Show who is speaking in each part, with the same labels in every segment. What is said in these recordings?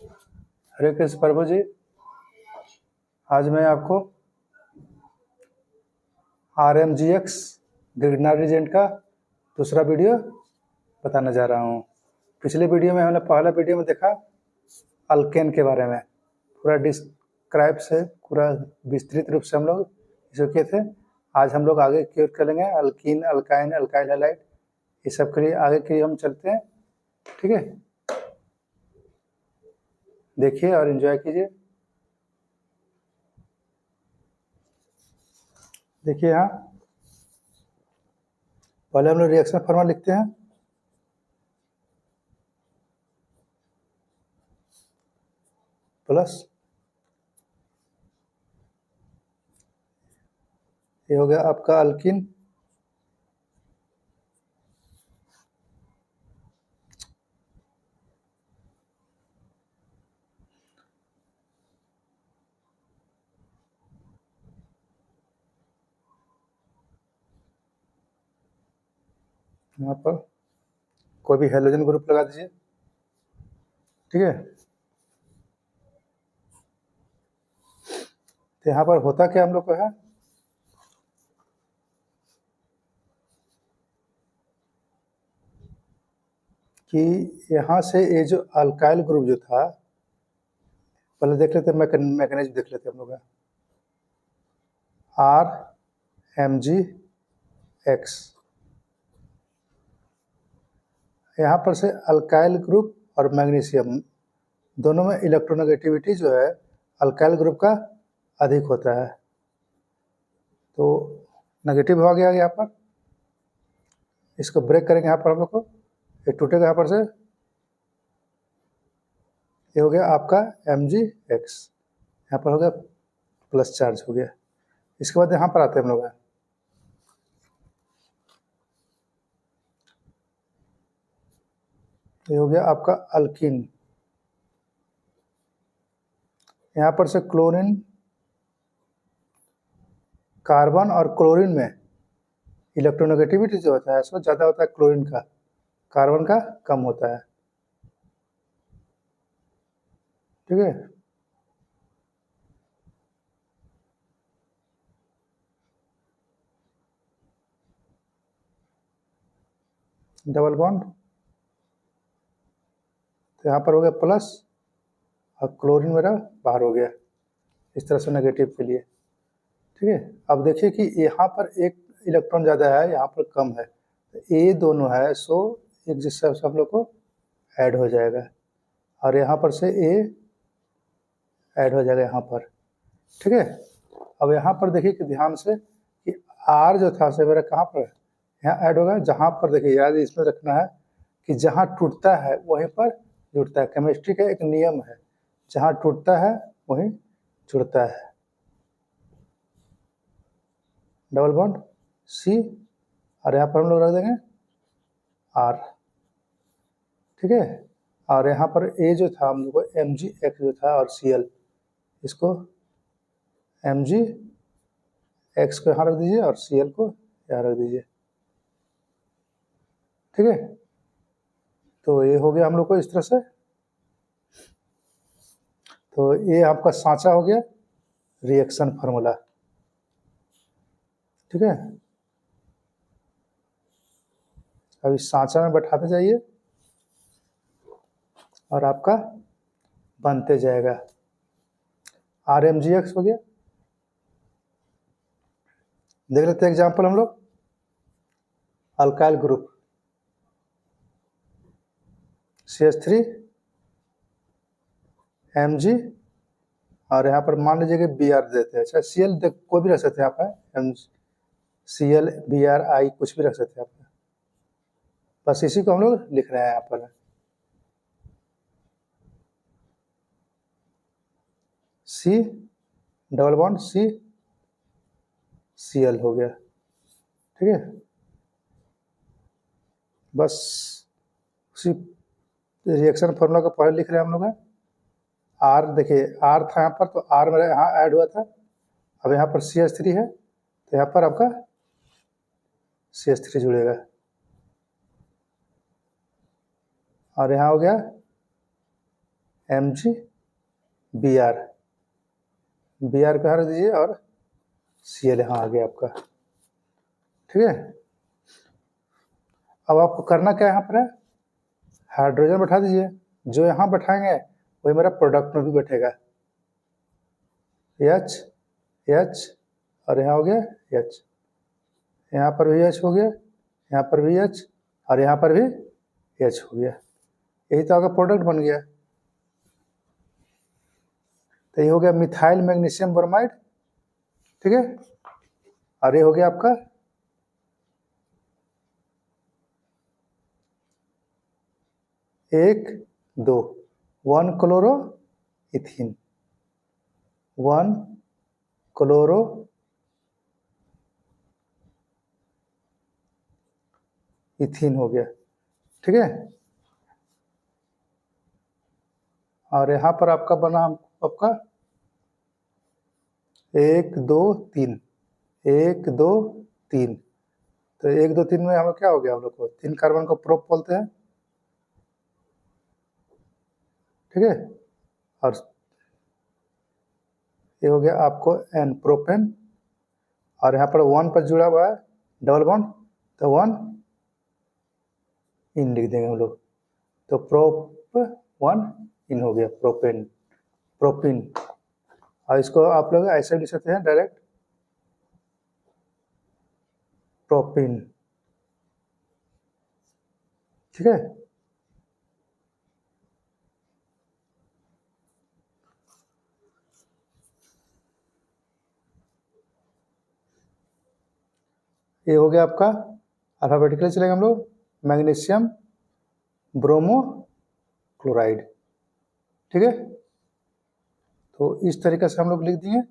Speaker 1: हरे कृष्ण प्रभु जी। आज मैं आपको RMGX ग्रिग्नार्ड रीजेंट का दूसरा वीडियो बताने जा रहा हूँ। पिछले वीडियो में हमने पहला वीडियो में देखा अल्केन के बारे में, पूरा डिस्क्राइब से पूरा विस्तृत रूप से हम लोग इसे किए थे। आज हम लोग आगे की ओर चलेंगे, अल्कीन, अल्काइन, अल्काइल हैलाइड, ये सब के लिए आगे की हम चलते हैं। ठीक है, देखिए और एंजॉय कीजिए। देखिए यहाँ पहले हम लोग रिएक्शन फॉर्मूला लिखते हैं। प्लस ये हो गया आपका अल्किन, यहाँ पर कोई भी हेलोजन ग्रुप लगा दीजिए। ठीक है, तो यहाँ पर होता क्या हम लोग को है कि यहाँ से ये जो अल्काइल ग्रुप जो था, पहले देख लेते मैकेनिज्म देख लेते हम लोग। RMGX, यहाँ पर से अल्काइल ग्रुप और मैग्नीशियम दोनों में इलेक्ट्रोनेगेटिविटी जो है अल्काइल ग्रुप का अधिक होता है, तो नेगेटिव हो गया यहाँ पर। इसको ब्रेक करेंगे यहाँ पर हम लोग को, ये टूटेगा यहाँ पर से, ये हो गया आपका MgX, यहाँ पर हो गया प्लस चार्ज हो गया। इसके बाद यहाँ पर आते हैं हम लोग, ये हो गया आपका अल्किन। यहाँ पर से क्लोरीन, कार्बन और क्लोरीन में इलेक्ट्रोनेगेटिविटी जो होता है इसको ज़्यादा होता है क्लोरीन का, कार्बन का कम होता है। ठीक है, डबल बॉन्ड, तो यहाँ पर हो गया प्लस और क्लोरीन मेरा बाहर हो गया, इस तरह से नेगेटिव के लिए। ठीक है, अब देखिए कि यहाँ पर एक इलेक्ट्रॉन ज़्यादा है, यहाँ पर कम है, तो ये दोनों है, सो एक जिससे सब लोग को ऐड हो जाएगा और यहाँ पर से ए ऐड हो जाएगा यहाँ पर। ठीक है, अब यहाँ पर देखिए कि ध्यान से कि आर जो था से मेरा कहाँ पर यहाँ ऐड होगा, जहाँ पर देखिए याद इसमें रखना है कि जहाँ टूटता है वहीं पर जुड़ता है। केमिस्ट्री का एक नियम है, जहाँ टूटता है वहीं जुड़ता है। डबल बॉन्ड C और यहाँ पर हम लोग रख देंगे R। ठीक है, और यहाँ पर A जो था हम लोग को MgX जो था और Cl, इसको MgX को यहाँ रख दीजिए और Cl को यहाँ रख दीजिए। ठीक है, तो ये हो गया हम लोग को इस तरह से। तो ये आपका सांचा हो गया रिएक्शन फार्मूला। ठीक है, अब इस सांचा में बैठाते जाइए और आपका बनते जाएगा। RMGX हो गया। देख लेते हैं एग्जाम्पल हम लोग, अल्काइल ग्रुप CH3 Mg और यहाँ पर मान लीजिए कि Br देते हैं। अच्छा, Cl कोई भी रख सकते हैं आप, Cl Br I कुछ भी रख सकते हैं आप, बस इसी को हम लोग लिख रहे हैं यहाँ पर। C double bond C Cl हो गया। ठीक है, बस उसी रिएक्शन फॉर्मूला को पहले लिख रहे हैं हम लोग। R देखिए R था यहाँ पर, तो R मेरा यहाँ ऐड हुआ था, अब यहाँ पर CH3 है तो यहाँ पर आपका CH3 जुड़ेगा और यहाँ हो गया MgBr, Br का रख दीजिए और Cl यहाँ आ गया आपका। ठीक है, अब आपको करना क्या है, यहाँ पर है हाइड्रोजन बैठा दीजिए, जो यहाँ बैठाएंगे वही मेरा प्रोडक्ट में भी बैठेगा, H H और यहाँ हो गया H, यहाँ पर भी H हो गया, यहाँ पर भी H और यहाँ पर भी H हो गया। यही तो आपका प्रोडक्ट बन गया। तो ये हो गया मिथाइल मैग्नीशियम ब्रोमाइड। ठीक है, और ये हो गया आपका एक दो 1 क्लोरो इथीन, 1 क्लोरो इथीन हो गया। ठीक है, और यहाँ पर आपका बना आपका 1 2 3, 1 2 3। तो 1 2 3 में हम लोग क्या हो गया, हम लोग को 3 कार्बन को प्रोप बोलते हैं। ठीक है, और ये हो गया आपको एन प्रोपेन, और यहाँ पर 1 पर जुड़ा हुआ है डबल बॉन्ड, तो 1 इन लिख देंगे हम लोग, तो प्रोप 1 इन हो गया प्रोपेन, प्रोपिन। और इसको आप लोग ऐसे लिख सकते हैं डायरेक्ट प्रोपिन। ठीक है, ये हो गया आपका अल्फाबेटिकली चलेगा हम लोग मैग्नीशियम ब्रोमो क्लोराइड। ठीक है, तो इस तरीके से हम लोग लिख दिए।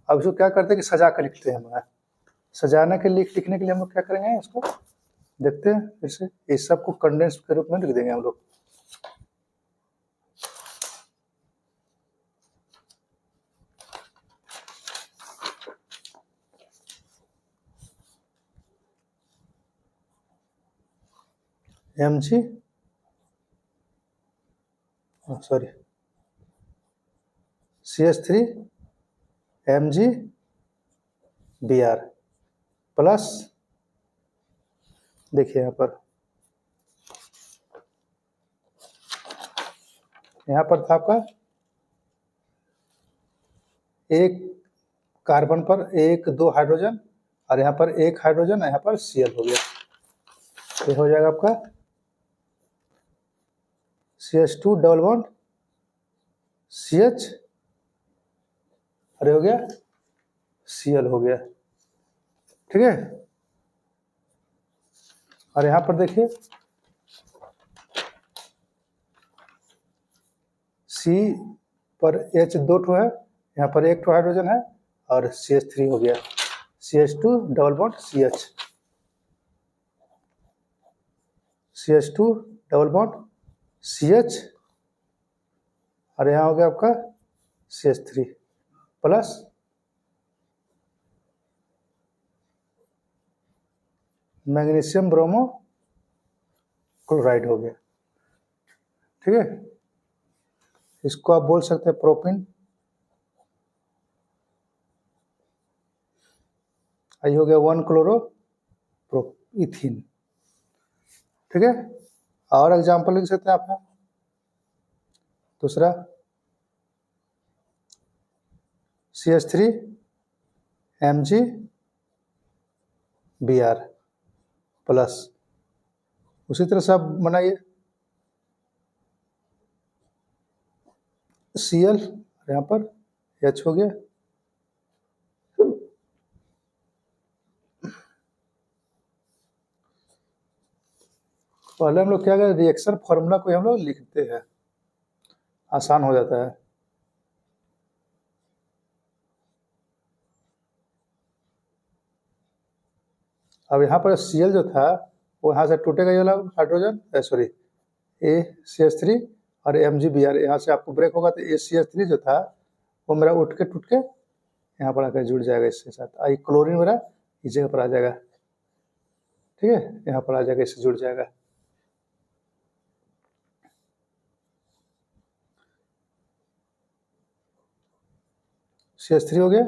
Speaker 1: अब इसको क्या करते हैं कि सजा कर लिखते हैं हम। सजाने के लिखने के लिए हम लोग क्या करेंगे, इसको देखते हैं फिर से। इस सब को कंडेंस के रूप में लिख देंगे हम लोग। Mg sorry CH3 MgBr plus, देखिए यहाँ पर था आपका एक कार्बन पर 1 2 हाइड्रोजन, और यहाँ पर 1 हाइड्रोजन, यहाँ पर Cl हो गया। ये हो जाएगा आपका CH2 डबल बॉन्ड CH, अरे हो गया Cl हो गया। ठीक है, और यहाँ पर देखिए C पर H 2 ठो है, यहाँ पर 1 ठो हाइड्रोजन है, और CH3 हो गया CH2 double bond CH, CH2 double bond CH, और यहाँ हो गया आपका CH3 plus magnesium bromo chloride हो गया। ठीक है, इसको आप बोल सकते हैं प्रोपिन। आई हो गया 1 क्लोरो इथीन। ठीक है, और एग्जांपल लिख सकते हैं आप। दूसरा CH3 MgBr प्लस, उसी तरह से आप बनाइए Cl, यहाँ पर H हो गया। पहले हम लोग क्या करें, रिएक्शन फॉर्मूला को हम लोग लिखते हैं, आसान हो जाता है। अब यहाँ पर Cl जो था वो यहाँ से टूटेगा, ये वाला हाइड्रोजन, सॉरी CH3 और MgBr, यहाँ से आपको ब्रेक होगा तो CH3 जो था वो मेरा उठ के टूट के यहाँ पर आकर जुड़ जाएगा इसके साथ। आई क्लोरीन मेरा इस जगह पर आ जाएगा। ठीक है, यहाँ पर आ जाएगा, इससे जुड़ जाएगा। CH3 हो गया।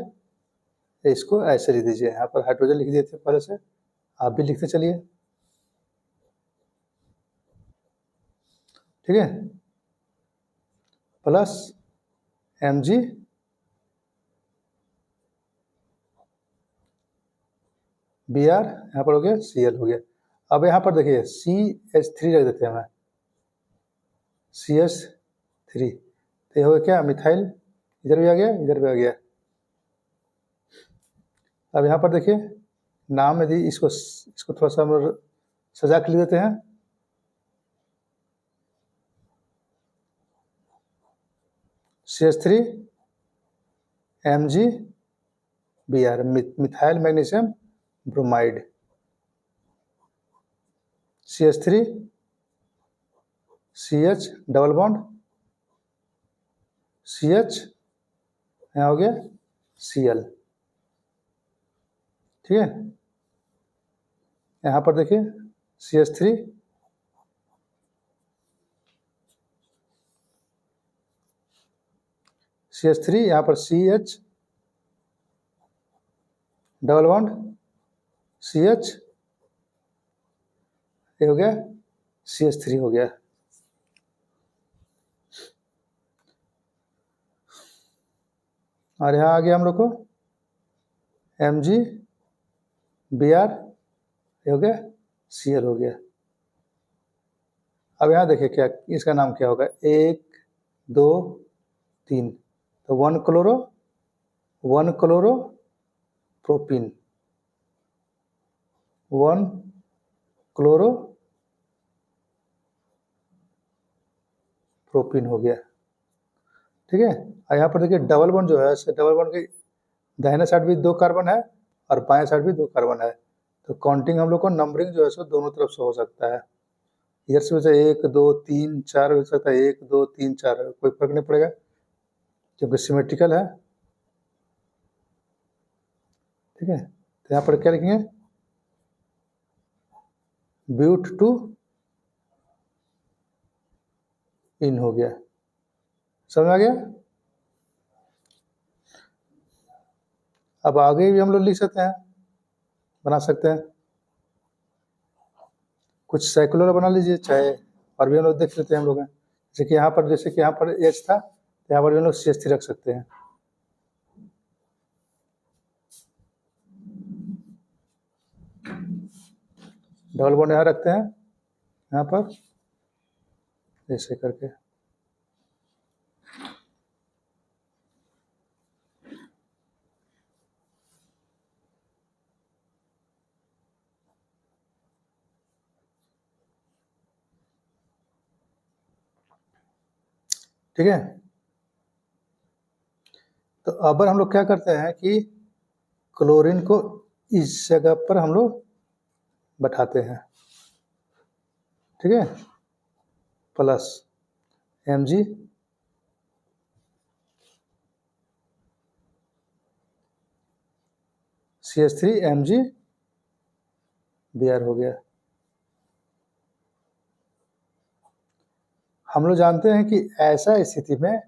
Speaker 1: इसको ऐसे लिख दीजिए, यहाँ पर हाइड्रोजन लिख दिए थे पहले से, आप भी लिखते चलिए, ठीक है। प्लस Mg Br, यहाँ पर हो गया Cl हो गया। अब यहाँ पर देखिए CH3 रख देते हैं हमें, CH3, तो ये हो गया क्या, मिथाइल, इधर भी आ गया, इधर भी आ गया। अब यहाँ पर देखिए नाम यदि इसको थोड़ा सा हम लोग सजा के लिख देते हैं, CH3 Mg Br, methyl magnesium bromide, CH3 CH double bond CH, यहाँ हो गया Cl, ठीक है। यहाँ पर देखिए CH3 यहाँ पर CH डबल बॉन्ड CH, ये हो गया CH3 हो गया। और यहाँ आ गया हम लोग को Mg Br, ये हो गया Cl हो गया। अब यहाँ देखिए क्या इसका नाम क्या होगा, 1 2 3, तो 1 क्लोरो प्रोपीन, 1 क्लोरो प्रोपीन हो गया, ठीक है। और यहाँ पर देखिए डबल बॉन्ड जो है, डबल बॉन्ड के दाहिने साइड भी 2 कार्बन है और बाएं साइड भी 2 कार्बन है, तो काउंटिंग हम लोग को नंबरिंग जो है सो दोनों तरफ से हो सकता है। इधर से वैसे 1 2 3 4 हो सकता है, 1 2 3 4, कोई फर्क नहीं पड़ेगा क्योंकि सिमेट्रिकल है, ठीक है। तो यहाँ पर क्या लिखेंगे, ब्यूट टू इन हो गया, समझ में आ गया। अब आगे भी हम लोग लिख सकते हैं, बना सकते हैं, कुछ साइक्लोर बना लीजिए चाहे, और भी हम लोग देख लेते हैं हम लोग, जैसे कि यहाँ पर H था, तो यहाँ पर भी हम लोग CH3 रख सकते हैं, डबल बॉन्ड यहाँ रखते हैं, यहाँ पर ऐसे करके, ठीक है। तो अब हम लोग क्या करते हैं कि क्लोरीन को इस जगह पर हम लोग बैठाते हैं, ठीक है, plus Mg CH3 Mg Br हो गया। हम लोग जानते हैं कि ऐसा स्थिति में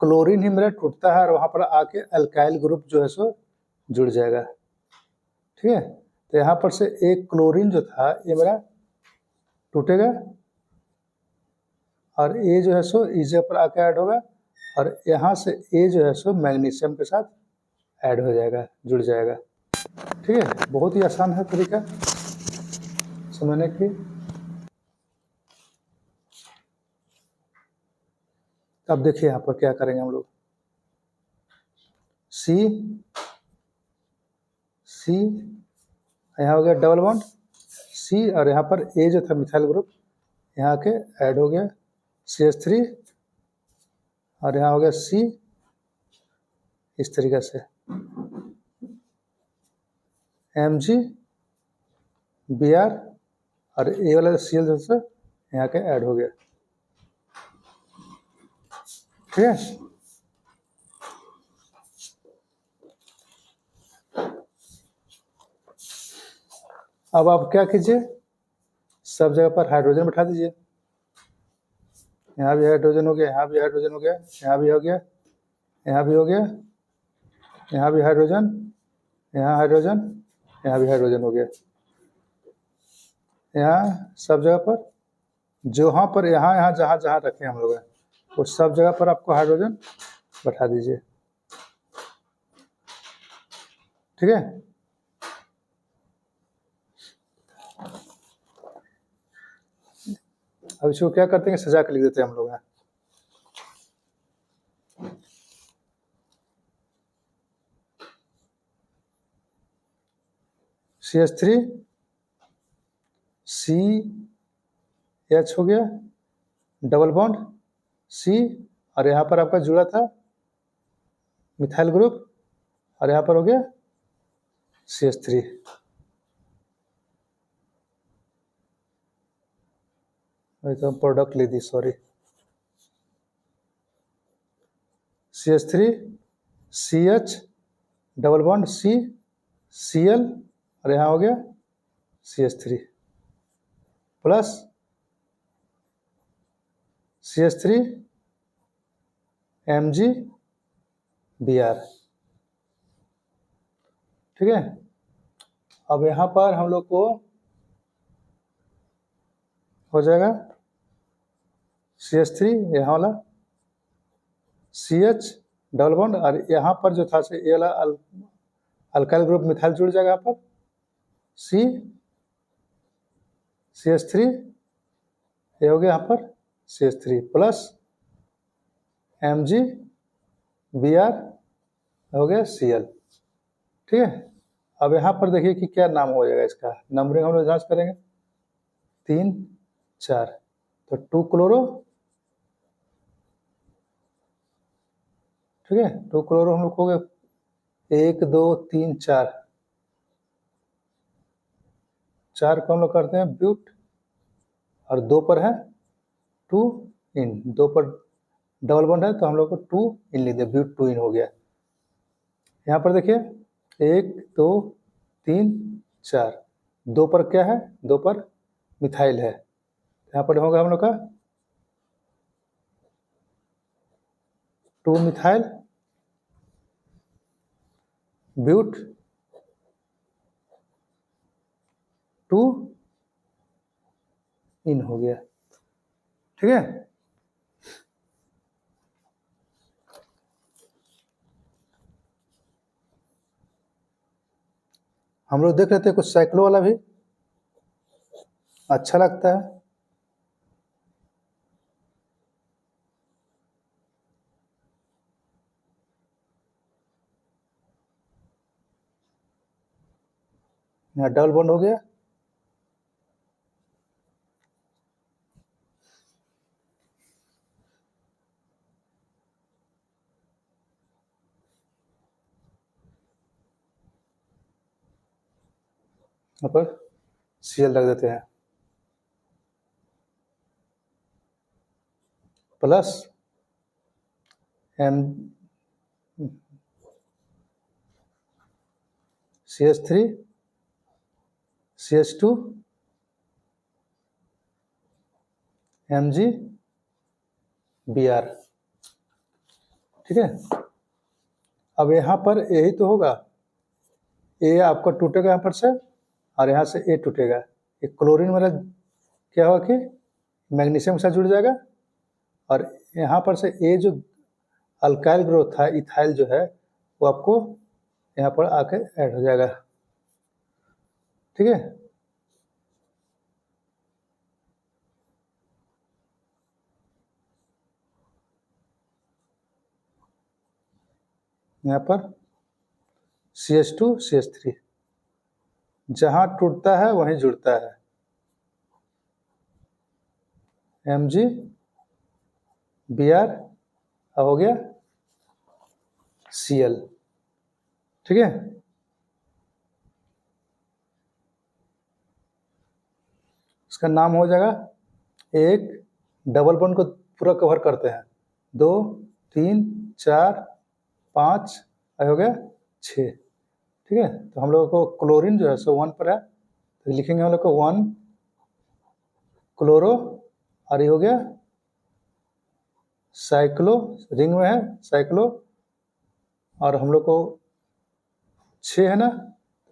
Speaker 1: क्लोरीन ही मेरा टूटता है और वहां पर आके अल्काइल ग्रुप जो है सो जुड़ जाएगा, ठीक है। तो यहाँ पर से एक क्लोरीन जो था ये मेरा टूटेगा और ये जो है सो इस जगह पर आके ऐड होगा, और यहाँ से ये जो है सो मैग्नीशियम के साथ ऐड हो जाएगा, जुड़ जाएगा, ठीक है। बहुत ही आसान है तरीका समझने के लिए। अब देखिए यहाँ पर क्या करेंगे हम लोग, C यहाँ हो गया डबल बॉन्ड C, और यहाँ पर A जो था मिथाइल ग्रुप यहाँ के ऐड हो गया CH3, और यहाँ हो गया C, इस तरीके से Mg Br, और A वाला Cl जो है यहाँ के ऐड हो गया, ठीक है। अब आप क्या कीजिए, सब जगह पर हाइड्रोजन बैठा दीजिए, यहाँ भी हाइड्रोजन हो गया, यहाँ भी हाइड्रोजन हो गया, यहाँ भी हो गया, यहाँ भी हो गया, यहाँ भी हाइड्रोजन, यहाँ हाइड्रोजन, यहाँ भी हाइड्रोजन हो गया। यहाँ सब जगह पर जहाँ पर यहाँ जहाँ जहाँ रखे हम लोग वो सब जगह पर आपको हाइड्रोजन बैठा दीजिए। ठीक है, अब इसको क्या करते हैं, सजा के लिख देते हैं हम लोग यहाँ। CH3 CH हो गया, डबल बॉन्ड C, और यहाँ पर आपका जुड़ा था मिथाइल ग्रुप, और यहाँ पर हो गया CH3। तो प्रोडक्ट ले दी, sorry. CH3 CH double bond C Cl, और यहाँ हो गया CH3 प्लस CH3 MgBr। ठीक है, अब यहाँ पर हम लोग को हो जाएगा CH3 यहाँ वाला CH डबल बॉन्ड, और यहाँ पर जो था ये वाला अल्काइल ग्रुप मिथाइल जुड़ जाएगा यहाँ पर CH3, ये हो गया यहाँ पर CH3 प्लस MgBr हो गया Cl। ठीक है, अब यहाँ पर देखिए कि क्या नाम हो जाएगा इसका, नंबरिंग हम लोग जांच करेंगे 3 4, तो 2 क्लोरो। ठीक है, 2 क्लोरो हम लोग हो गए 1 2 3 4, 4 को हम लोग करते हैं ब्यूट, और 2 पर है 2 इन, 2 पर डबल बॉन्ड है तो हम लोग को 2 इन लिख दिया, ब्यूट 2 इन हो गया। यहाँ पर देखिए 1 2 3 4, 2 पर क्या है, 2 पर मिथाइल है, यहाँ पर होगा हम लोग का 2 मिथाइल ब्यूट 2 इन हो गया। ठीक है, हम लोग देख रहे थे कुछ साइक्लो वाला भी अच्छा लगता है। यहाँ डबल बॉन्ड हो गया, यहाँ पर Cl रख देते हैं plus M CH3 CH2 MgBr। ठीक है, अब यहाँ पर यही तो होगा, ए आपका टूटेगा यहाँ पर से, और यहाँ से ए टूटेगा, ये क्लोरीन वाला क्या होगा कि मैग्नीशियम के साथ जुड़ जाएगा, और यहाँ पर से ए जो अल्काइल ग्रुप था इथाइल जो है वो आपको यहाँ पर आके ऐड हो जाएगा। ठीक है, यहाँ पर CH2 CH3 जहाँ टूटता है वहीं जुड़ता है, MgBr हो गया Cl। ठीक है, इसका नाम हो जाएगा, एक डबल बॉन्ड को पूरा कवर करते हैं, 2 3 4 5 हो गया 6। ठीक है, तो हम लोगों को क्लोरीन जो है सो 1 पर है, तो लिखेंगे हम लोग को 1 क्लोरो, और ये हो गया साइक्लो, रिंग में है साइक्लो, और हम लोग को 6 है ना,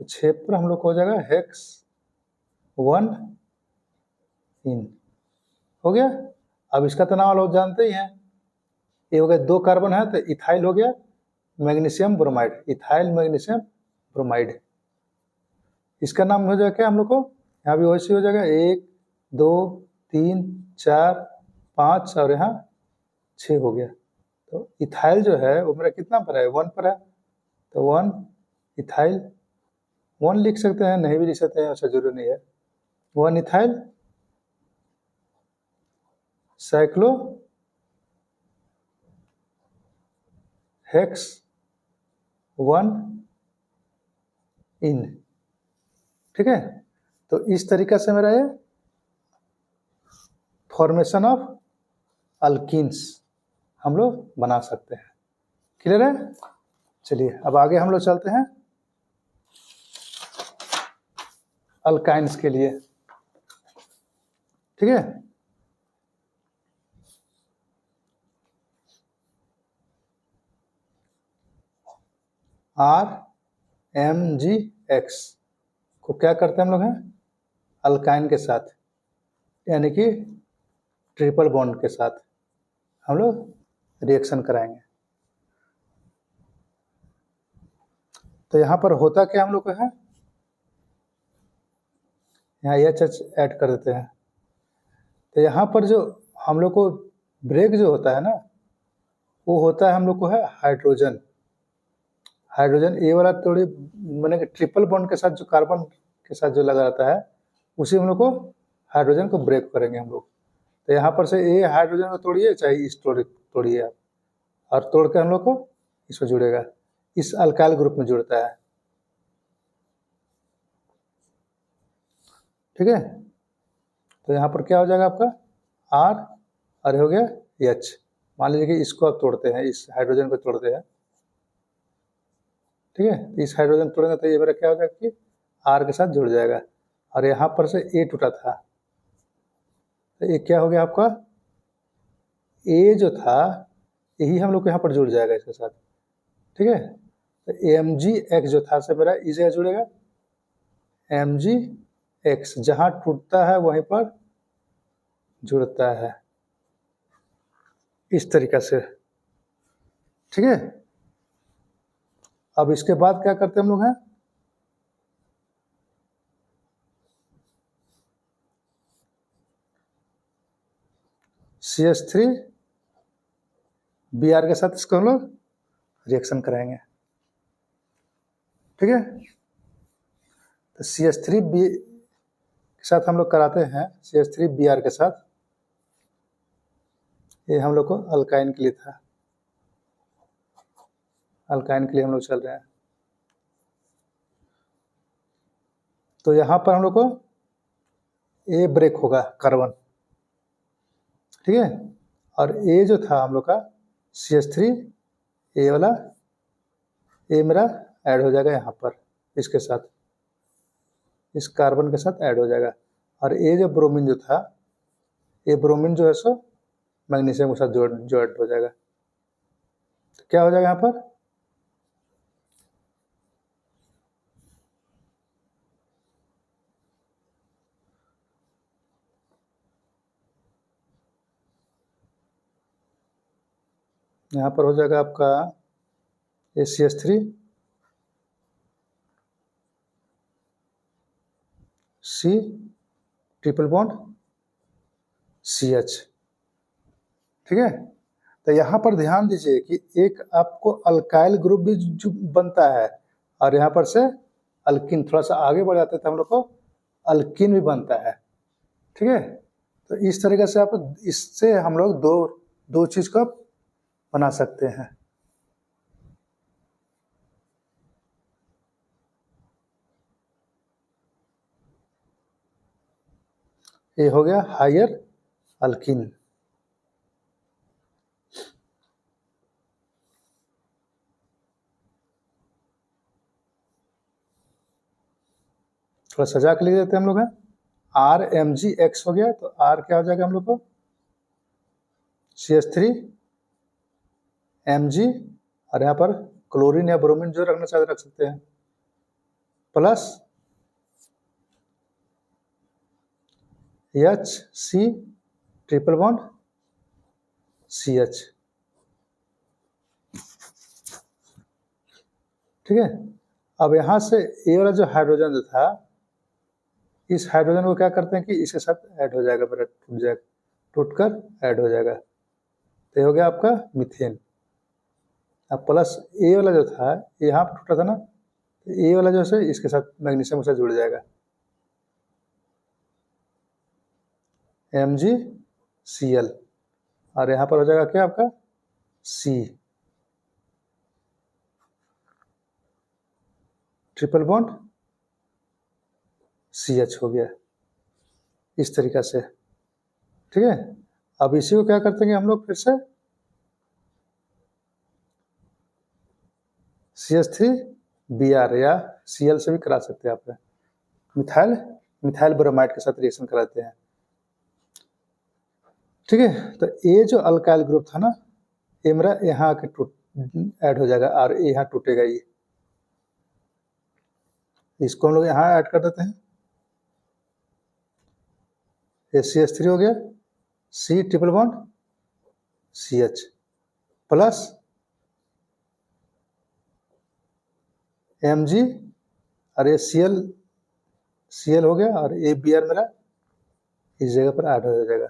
Speaker 1: तो 6 पर हम लोग को हो जाएगा हेक्स 1 इन। हो गया। अब इसका तो नाम आप लोग जानते ही हैं, ये हो गया 2 कार्बन है तो इथाइल हो गया magnesium bromide, ethyl magnesium bromide. इसका नाम हो जाएगा क्या हम लोग को, यहाँ भी वैसे हो जाएगा 1 2 3 4 5 और यहाँ 6 हो गया। तो इथाइल जो है वो मेरा कितना पर है, 1 पर है, तो 1 इथाइल 1 लिख सकते हैं, नहीं भी लिख सकते हैं, ऐसा जरूरी नहीं है। 1 इथाइल साइक्लो हेक्स 1 इन। ठीक है, तो इस तरीका से मेरा ये फॉर्मेशन ऑफ अल्कीन्स हम लोग बना सकते हैं। क्लियर है। चलिए अब आगे हम लोग चलते हैं अल्काइंस के लिए। ठीक है, RMGX को क्या करते हैं हम लोग हैं, अल्काइन के साथ, यानी कि ट्रिपल बॉन्ड के साथ हम लोग रिएक्शन कराएंगे। तो यहाँ पर होता क्या हम लोग को है, यहाँ एच ऐड कर देते हैं। तो यहाँ पर जो हम लोग को ब्रेक जो होता है ना, वो होता है हम लोग को है हाइड्रोजन। हाइड्रोजन ए वाला थोड़ी मैंने ट्रिपल बॉन्ड के साथ जो कार्बन के साथ जो लगा रहता है, उसी हम लोग को हाइड्रोजन को ब्रेक करेंगे हम लोग। तो यहाँ पर से ए हाइड्रोजन को तोड़िए, चाहे इस तोड़िए आप, और तोड़ के हम लोग को इसमें जुड़ेगा, इस अल्काइल ग्रुप में जुड़ता है। ठीक है, तो यहाँ पर क्या हो जाएगा आपका आर, और हो गया एच। मान लीजिए कि इसको आप तोड़ते हैं, इस हाइड्रोजन को तोड़ते हैं। ठीक है, इस हाइड्रोजन तोड़ेंगे तो ये मेरा क्या हो जाएगा कि आर के साथ जुड़ जाएगा, और यहाँ पर से ए टूटा था, तो ये क्या हो गया आपका, ए जो था यही हम लोग को यहाँ पर जुड़ जाएगा इसके साथ। ठीक है, तो MgX जो था से मेरा इसे जुड़ेगा, MgX जहाँ टूटता है वहीं पर जुड़ता है, इस तरीका से। ठीक है, अब इसके बाद क्या करते हैं हम लोग हैं, CH3 Br के साथ इसको हम लोग रिएक्शन कराएंगे। ठीक है, तो CH3 B के साथ हम लोग कराते हैं, CH3 Br के साथ। ये हम लोग को अल्काइन के लिए था, अल्काइन के लिए हम लोग चल रहे हैं। तो यहाँ पर हम लोग को ए ब्रेक होगा कार्बन। ठीक है, और ए जो था हम लोग का CH3 ए वाला, ए मेरा ऐड हो जाएगा यहाँ पर इसके साथ, इस कार्बन के साथ ऐड हो जाएगा। और ए जो ब्रोमीन जो था, ये ब्रोमीन जो है सो मैग्नीशियम के साथ जोड़ हो जाएगा। तो क्या हो जाएगा यहाँ पर, यहाँ पर हो जाएगा आपका CH3 C triple bond CH। ठीक है, तो यहाँ पर ध्यान दीजिए कि एक आपको अल्काइल ग्रुप भी जो बनता है, और यहाँ पर से अल्किन, थोड़ा सा आगे बढ़ जाते हैं तो हम लोग को अल्किन भी बनता है। ठीक है, तो इस तरीके से आप, इससे हम लोग दो चीज को बना सकते हैं। ये हो गया हायर अल्किन। थोड़ा सजा के लिख देते हैं हम लोग हैं, RMGX हो गया, तो R क्या हो जाएगा हम लोग को CH3 Mg, और यहाँ पर क्लोरीन या ब्रोमीन जो रखना चाहते रख सकते हैं, plus HC triple bond CH। ठीक है, अब यहाँ से ये वाला जो हाइड्रोजन जो था, इस हाइड्रोजन को क्या करते हैं कि इसके साथ ऐड हो जाएगा, मेरा टूट जाएगा, टूटकर ऐड हो जाएगा, तो ये हो गया आपका मीथेन। अब प्लस ए वाला जो था, यहाँ पर टूटा था ना, तो ए वाला जो है इसके साथ मैग्नीशियम के साथ जुड़ जाएगा, MgCl, और यहाँ पर हो जाएगा क्या आपका C ट्रिपल बॉन्ड CH हो गया इस तरीका से। ठीक है, अब इसी को क्या करते हैं हम लोग फिर से CH3Br या Cl से भी करा सकते हैं आप, मिथाइल ब्रोमाइड के साथ रिएक्शन कराते हैं। ठीक है, तो ये जो अल्काइल ग्रुप था ना, ये मेरा यहाँ आके ऐड हो जाएगा और यहाँ टूटेगा, ये इसको हम लोग यहाँ ऐड कर देते हैं, ये CH3 हो गया, C triple bond CH plus Mg, और ये Cl हो गया, और ये Br मेरा इस जगह पर ऐड हो जाएगा।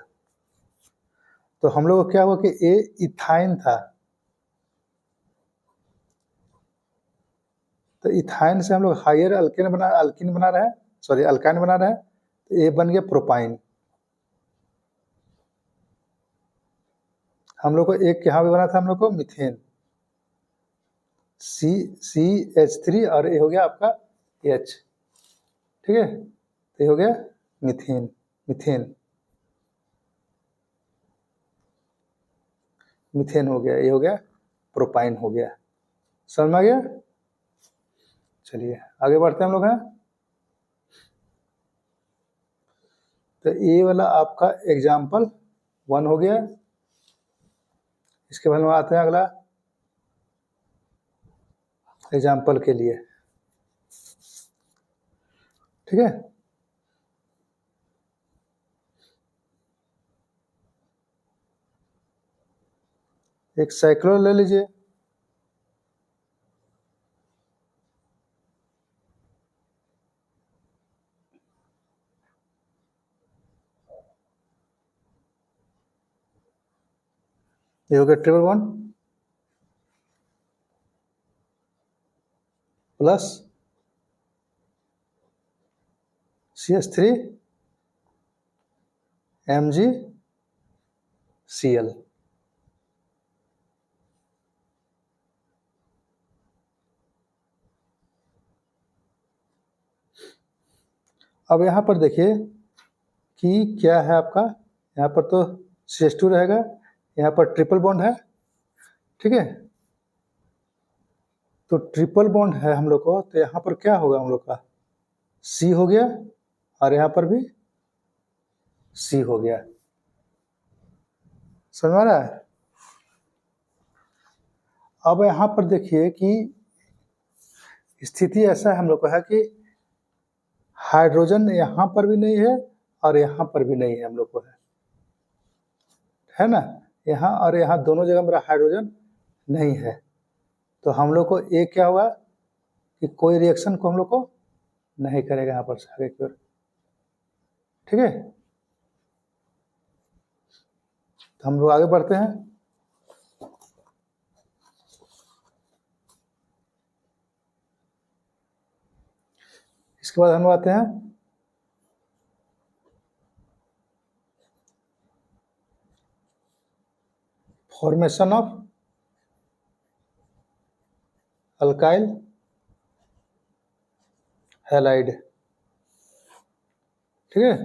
Speaker 1: तो हम लोग को क्या हुआ कि ये इथाइन था, तो इथाइन से हम लोग हायर अल्काइन बना रहे हैं, तो ये बन गया प्रोपाइन। हम लोग को एक यहाँ भी बना था हम लोग को मीथेन, CH3, और ये हो गया आपका H। ठीक है, तो ये हो गया मीथेन हो गया, ये हो गया प्रोपाइन हो गया। समझ में आ गया? चलिए आगे बढ़ते हैं हम लोग हैं। तो ये वाला आपका एग्जाम्पल 1 हो गया। इसके बाद हम आते हैं अगला एग्जाम्पल के लिए। ठीक है, एक साइक्लोन ले लीजिए, ये हो गया triple bond plus CH3 MgCl। अब यहाँ पर देखिए कि क्या है आपका, यहाँ पर तो CH2 रहेगा, यहाँ पर ट्रिपल बॉन्ड है। ठीक है, तो ट्रिपल बॉन्ड है हम लोग को, तो यहाँ पर क्या होगा हम लोग का C हो गया, और यहाँ पर भी C हो गया। समझ में आ रहा है? अब यहाँ पर देखिए कि स्थिति ऐसा है हम लोग को है कि हाइड्रोजन यहाँ पर भी नहीं है और यहाँ पर भी नहीं है हम लोग को, है ना, यहाँ और यहाँ दोनों जगह मेरा हाइड्रोजन नहीं है। तो हम लोग को एक क्या होगा कि कोई रिएक्शन को हम लोग को नहीं करेगा यहाँ पर से आगे की ओर। ठीक है, तो हम लोग आगे बढ़ते हैं। इसके बाद हम लोग आते हैं फॉर्मेशन ऑफ अल्काइल हैलाइड। ठीक है,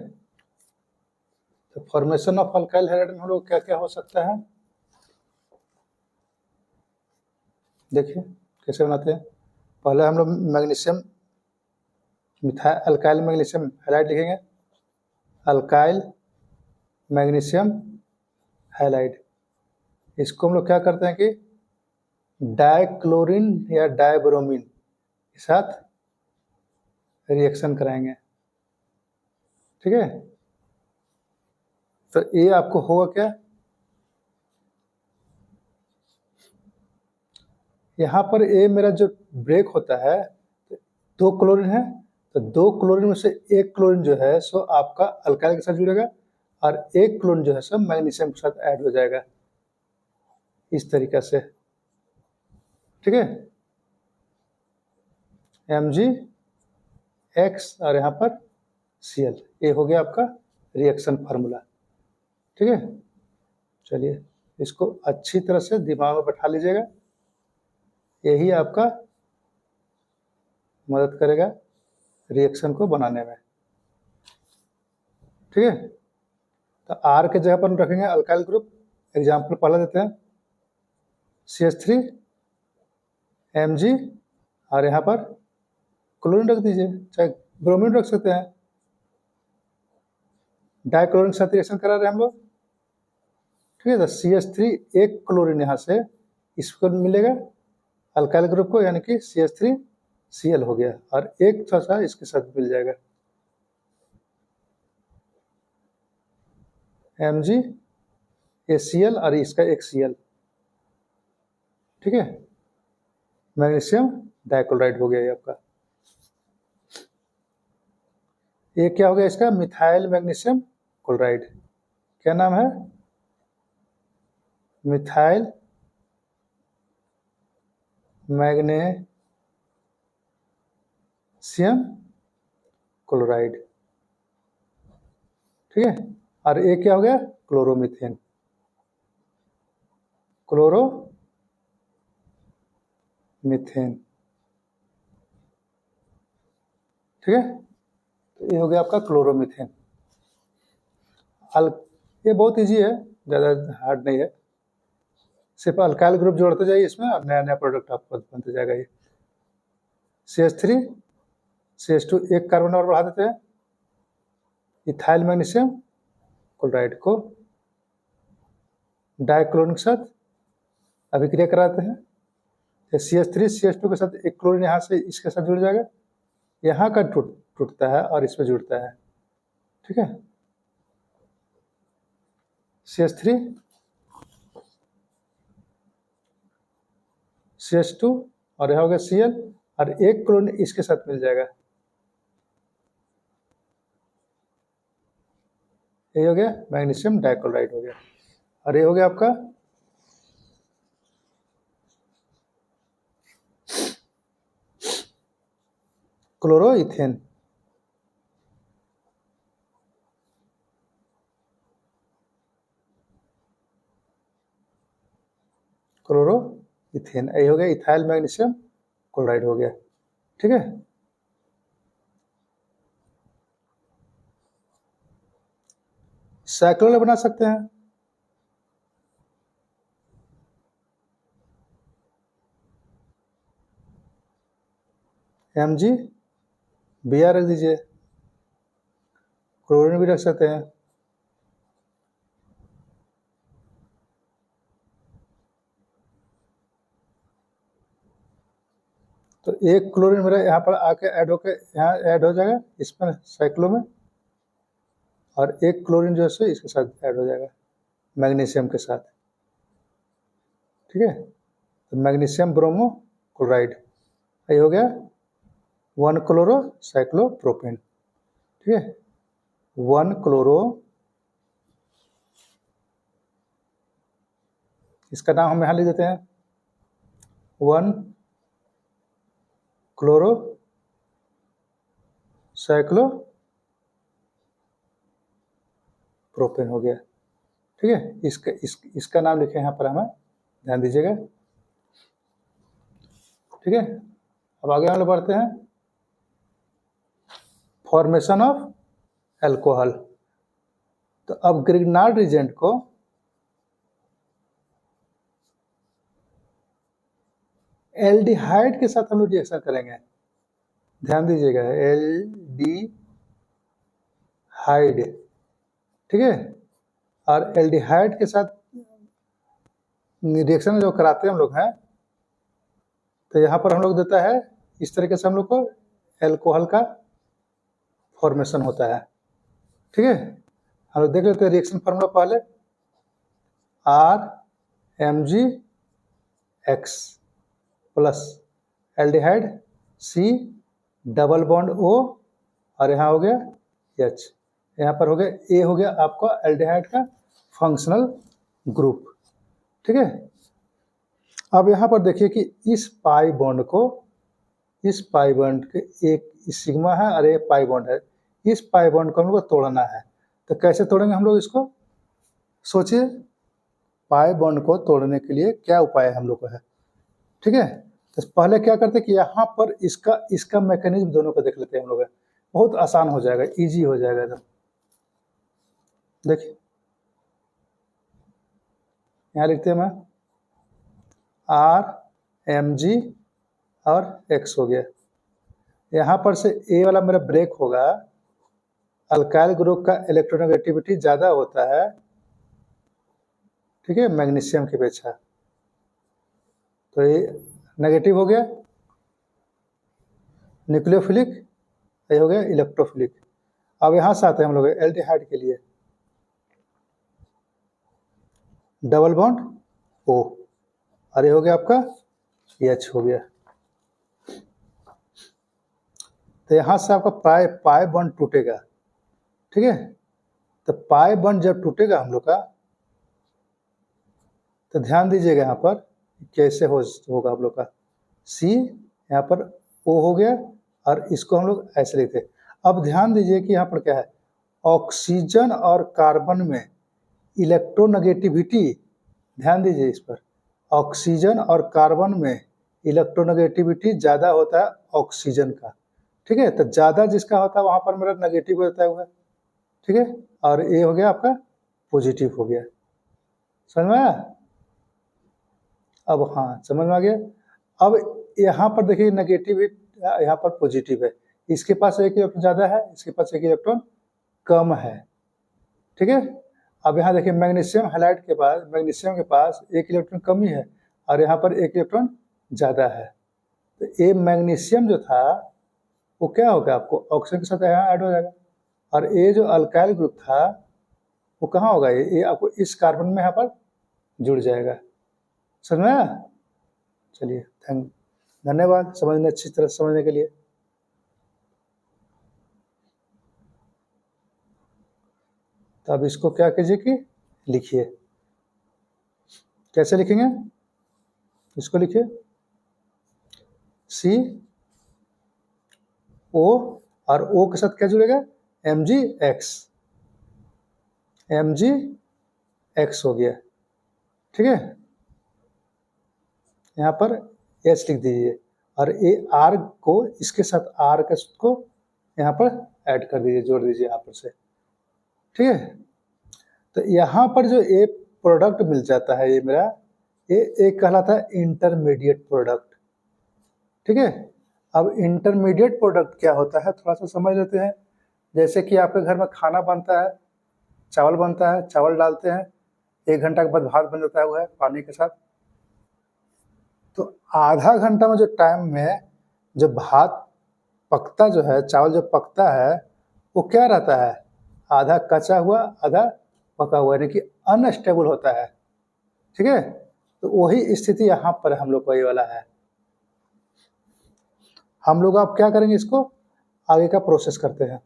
Speaker 1: तो फॉर्मेशन ऑफ अल्काइल हैलाइड में हम लोग क्या क्या हो सकता है, देखिए कैसे बनाते हैं। पहले हम लोग मैग्नीशियम अल्काइल मैग्नीशियम हैलाइड लिखेंगे, अल्काइल मैग्नीशियम हैलाइड। इसको हम लोग क्या करते हैं कि डाइक्लोरीन या डाइब्रोमीन के साथ रिएक्शन कराएंगे, ठीक है। तो ये आपको होगा क्या, यहाँ पर ये मेरा जो ब्रेक होता है, 2 क्लोरीन है, तो 2 क्लोरीन में से 1 क्लोरीन जो है सो आपका अल्काइल के साथ जुड़ेगा और 1 क्लोरीन जो है सो मैग्नीशियम के साथ ऐड हो जाएगा, इस तरीका से, ठीक है। MgX और यहाँ पर Cl, ये हो गया आपका रिएक्शन फार्मूला, ठीक है। चलिए इसको अच्छी तरह से दिमाग में बैठा लीजिएगा, यही आपका मदद करेगा रिएक्शन को बनाने में, ठीक है। तो R के जगह पर रखेंगे अल्काइल ग्रुप, एग्जाम्पल पहला देते हैं CH3 Mg और यहाँ पर क्लोरीन रख दीजिए, चाहे ब्रोमीन रख सकते हैं, डाइक्लोरीन के साथ रिएक्शन करा रहे हैं हम लोग, ठीक है। तो CH3 1 क्लोरीन यहाँ से इसको मिलेगा अल्काइल ग्रुप को, यानी कि CH3Cl हो गया और एक थोड़ा सा इसके साथ मिल जाएगा MgACl और इसका एक Cl, ठीक है। मैग्नीशियम डाइक्लोराइड हो गया ये आपका, ये क्या हो गया इसका, मिथाइल मैग्नीशियम क्लोराइड, क्या नाम है, मिथाइल मैग्नीशियम क्लोराइड, ठीक है। और ये क्या हो गया, क्लोरोमीथेन, क्लोरोमीथेन, ठीक है। तो ये हो गया आपका क्लोरोमीथेन। ये बहुत इजी है, ज़्यादा हार्ड नहीं है, सिर्फ अल्काइल ग्रुप जोड़ते जाइए इसमें और नया नया प्रोडक्ट आपको बनते जाएगा। ये CH3 CH2 एक कार्बन और बढ़ा देते हैं, इथाइल मैग्नीशियम क्लोराइड को डाइक्लोरीन के साथ अभिक्रिया कराते हैं, CH3 CH2 के साथ एक क्लोरीन यहाँ से इसके साथ जुड़ जाएगा, यहाँ का टूटता है और इसमें जुड़ता है, ठीक है। CH3 CH2 और यहाँ हो गया Cl और एक क्लोरीन इसके साथ मिल जाएगा, ये हो गया मैग्नीशियम डाइक्लोराइड हो गया और ये हो गया आपका क्लोरोइथेन, क्लोरोइथेन, ये हो गया इथाइल मैग्नीशियम क्लोराइड हो गया, ठीक है। साइक्लोल बना सकते हैं, MgBr रख दीजिए, क्लोरीन भी रख सकते हैं, तो एक क्लोरीन मेरा यहाँ पर आके ऐड होकर यहाँ ऐड हो जाएगा इसमें साइक्लो में, और एक क्लोरीन जो है इसके साथ ऐड हो जाएगा मैग्नीशियम के साथ, ठीक है। तो मैग्नीशियम ब्रोमो क्लोराइड, ये हो गया 1 क्लोरो साइक्लोप्रोपेन, ठीक है। 1 क्लोरो, इसका नाम हम यहाँ लिख देते हैं 1 क्लोरो साइक्लोप्रोपेन हो गया, ठीक है। इसका नाम लिखे यहाँ पर, हमें ध्यान दीजिएगा, ठीक है। अब आगे हम लोग बढ़ते हैं, फॉर्मेशन ऑफ अल्कोहल। तो अब ग्रिग्नार्ड रिजेंट को एल्डिहाइड के साथ हम लोग रिएक्शन करेंगे, ध्यान दीजिएगा, एल्डिहाइड, ठीक है। और एल्डिहाइड के साथ रिएक्शन जो कराते हैं हम लोग हैं, तो यहाँ पर हम लोग देता है इस तरीके से हम लोग को अल्कोहल का फॉर्मेशन होता है। ठीक है, हम लोग देख लेते हैं रिएक्शन फार्मूला पहले। RMgX plus aldehyde C double bond O और यहाँ हो गया H। यहाँ पर हो गया A, हो गया आपका एल्डिहाइड का फंक्शनल ग्रुप। ठीक है, अब यहाँ पर देखिए कि इस पाई बॉन्ड को, इस पाई बॉन्ड के एक सिग्मा है और एक पाई बॉन्ड है, इस पाई बॉन्ड को हम लोग को तोड़ना है। तो कैसे तोड़ेंगे हम लोग इसको, सोचिए। पाई बॉन्ड को तोड़ने के लिए क्या उपाय हम लोग को है। ठीक है, तो पहले क्या करते हैं कि यहाँ पर इसका मैकेनिज्म दोनों को देख लेते हैं हम लोग। बहुत आसान हो जाएगा, इजी हो जाएगा एकदम। देखिए यहाँ लिखते हैं मैं RMg और X हो गया। यहाँ पर से A वाला मेरा ब्रेक होगा, अल्काइल ग्रुप का इलेक्ट्रोनेगेटिविटी ज़्यादा होता है, ठीक है, मैग्नीशियम की अपेक्षा। तो ये नेगेटिव हो गया न्यूक्लियोफिलिक, ये हो गया इलेक्ट्रोफिलिक। अब यहाँ से आते हैं हम लोग एल्डिहाइड के लिए, डबल बॉन्ड O और ये हो गया आपका H हो गया। तो यहाँ से आपका पाई बॉन्ड टूटेगा। ठीक है, तो पाई बॉन्ड जब टूटेगा हम लोग का, तो ध्यान दीजिएगा यहाँ पर कैसे होगा आप लोग का। C यहाँ पर O हो गया और इसको हम लोग ऐसे लिखते। अब ध्यान दीजिए कि यहाँ पर क्या है, ऑक्सीजन और कार्बन में इलेक्ट्रोनेगेटिविटी, ध्यान दीजिए इस पर, ऑक्सीजन और कार्बन में इलेक्ट्रोनेगेटिविटी ज़्यादा होता है ऑक्सीजन का। ठीक है, तो ज़्यादा जिसका होता है वहाँ पर मेरा नेगेटिव होता है। ठीक है, और ये हो गया आपका पॉजिटिव हो गया। समझ में आया? अब हाँ, समझ में आ गया। अब यहाँ पर देखिए नेगेटिव, यहाँ पर पॉजिटिव है, इसके पास एक इलेक्ट्रॉन ज़्यादा है, इसके पास एक इलेक्ट्रॉन कम है। ठीक है, अब यहाँ देखिए मैग्नीशियम हैलाइड के पास, मैग्नीशियम के पास एक इलेक्ट्रॉन कमी है और यहाँ पर एक इलेक्ट्रॉन ज़्यादा है। तो ये मैग्नीशियम जो था वो क्या होगा, आपको ऑक्सीजन के साथ यहाँ ऐड हो जाएगा, और ये जो अल्काइल ग्रुप था वो कहाँ होगा, ये आपको इस कार्बन में यहाँ पर जुड़ जाएगा। समझ में आया? चलिए, धन्यवाद समझने, अच्छी तरह समझने के लिए। तो अब इसको क्या कीजिए कि लिखिए। कैसे लिखेंगे इसको, लिखिए C O और O के साथ क्या जुड़ेगा, MgX, MgX हो गया। ठीक है, यहाँ पर H लिख दीजिए और ये R को इसके साथ R को यहाँ पर ऐड कर दीजिए, जोड़ दीजिए यहाँ पर से। ठीक है, तो यहाँ पर जो ये प्रोडक्ट मिल जाता है, ये मेरा ये एक कहलाता है इंटरमीडिएट प्रोडक्ट। ठीक है, अब इंटरमीडिएट प्रोडक्ट क्या होता है थोड़ा सा समझ लेते हैं। जैसे कि आपके घर में खाना बनता है, चावल बनता है, चावल डालते हैं, 1 घंटा के बाद भात बन जाता है, वो है पानी के साथ। तो आधा घंटा में जो टाइम में जो भात पकता जो है, चावल जो पकता है, वो क्या रहता है, आधा कच्चा हुआ आधा पका हुआ, यानी कि अनस्टेबल होता है। ठीक है, तो वही स्थिति यहाँ पर हम लोग को ये वाला है। हम लोग अब क्या करेंगे, इसको आगे का प्रोसेस करते हैं।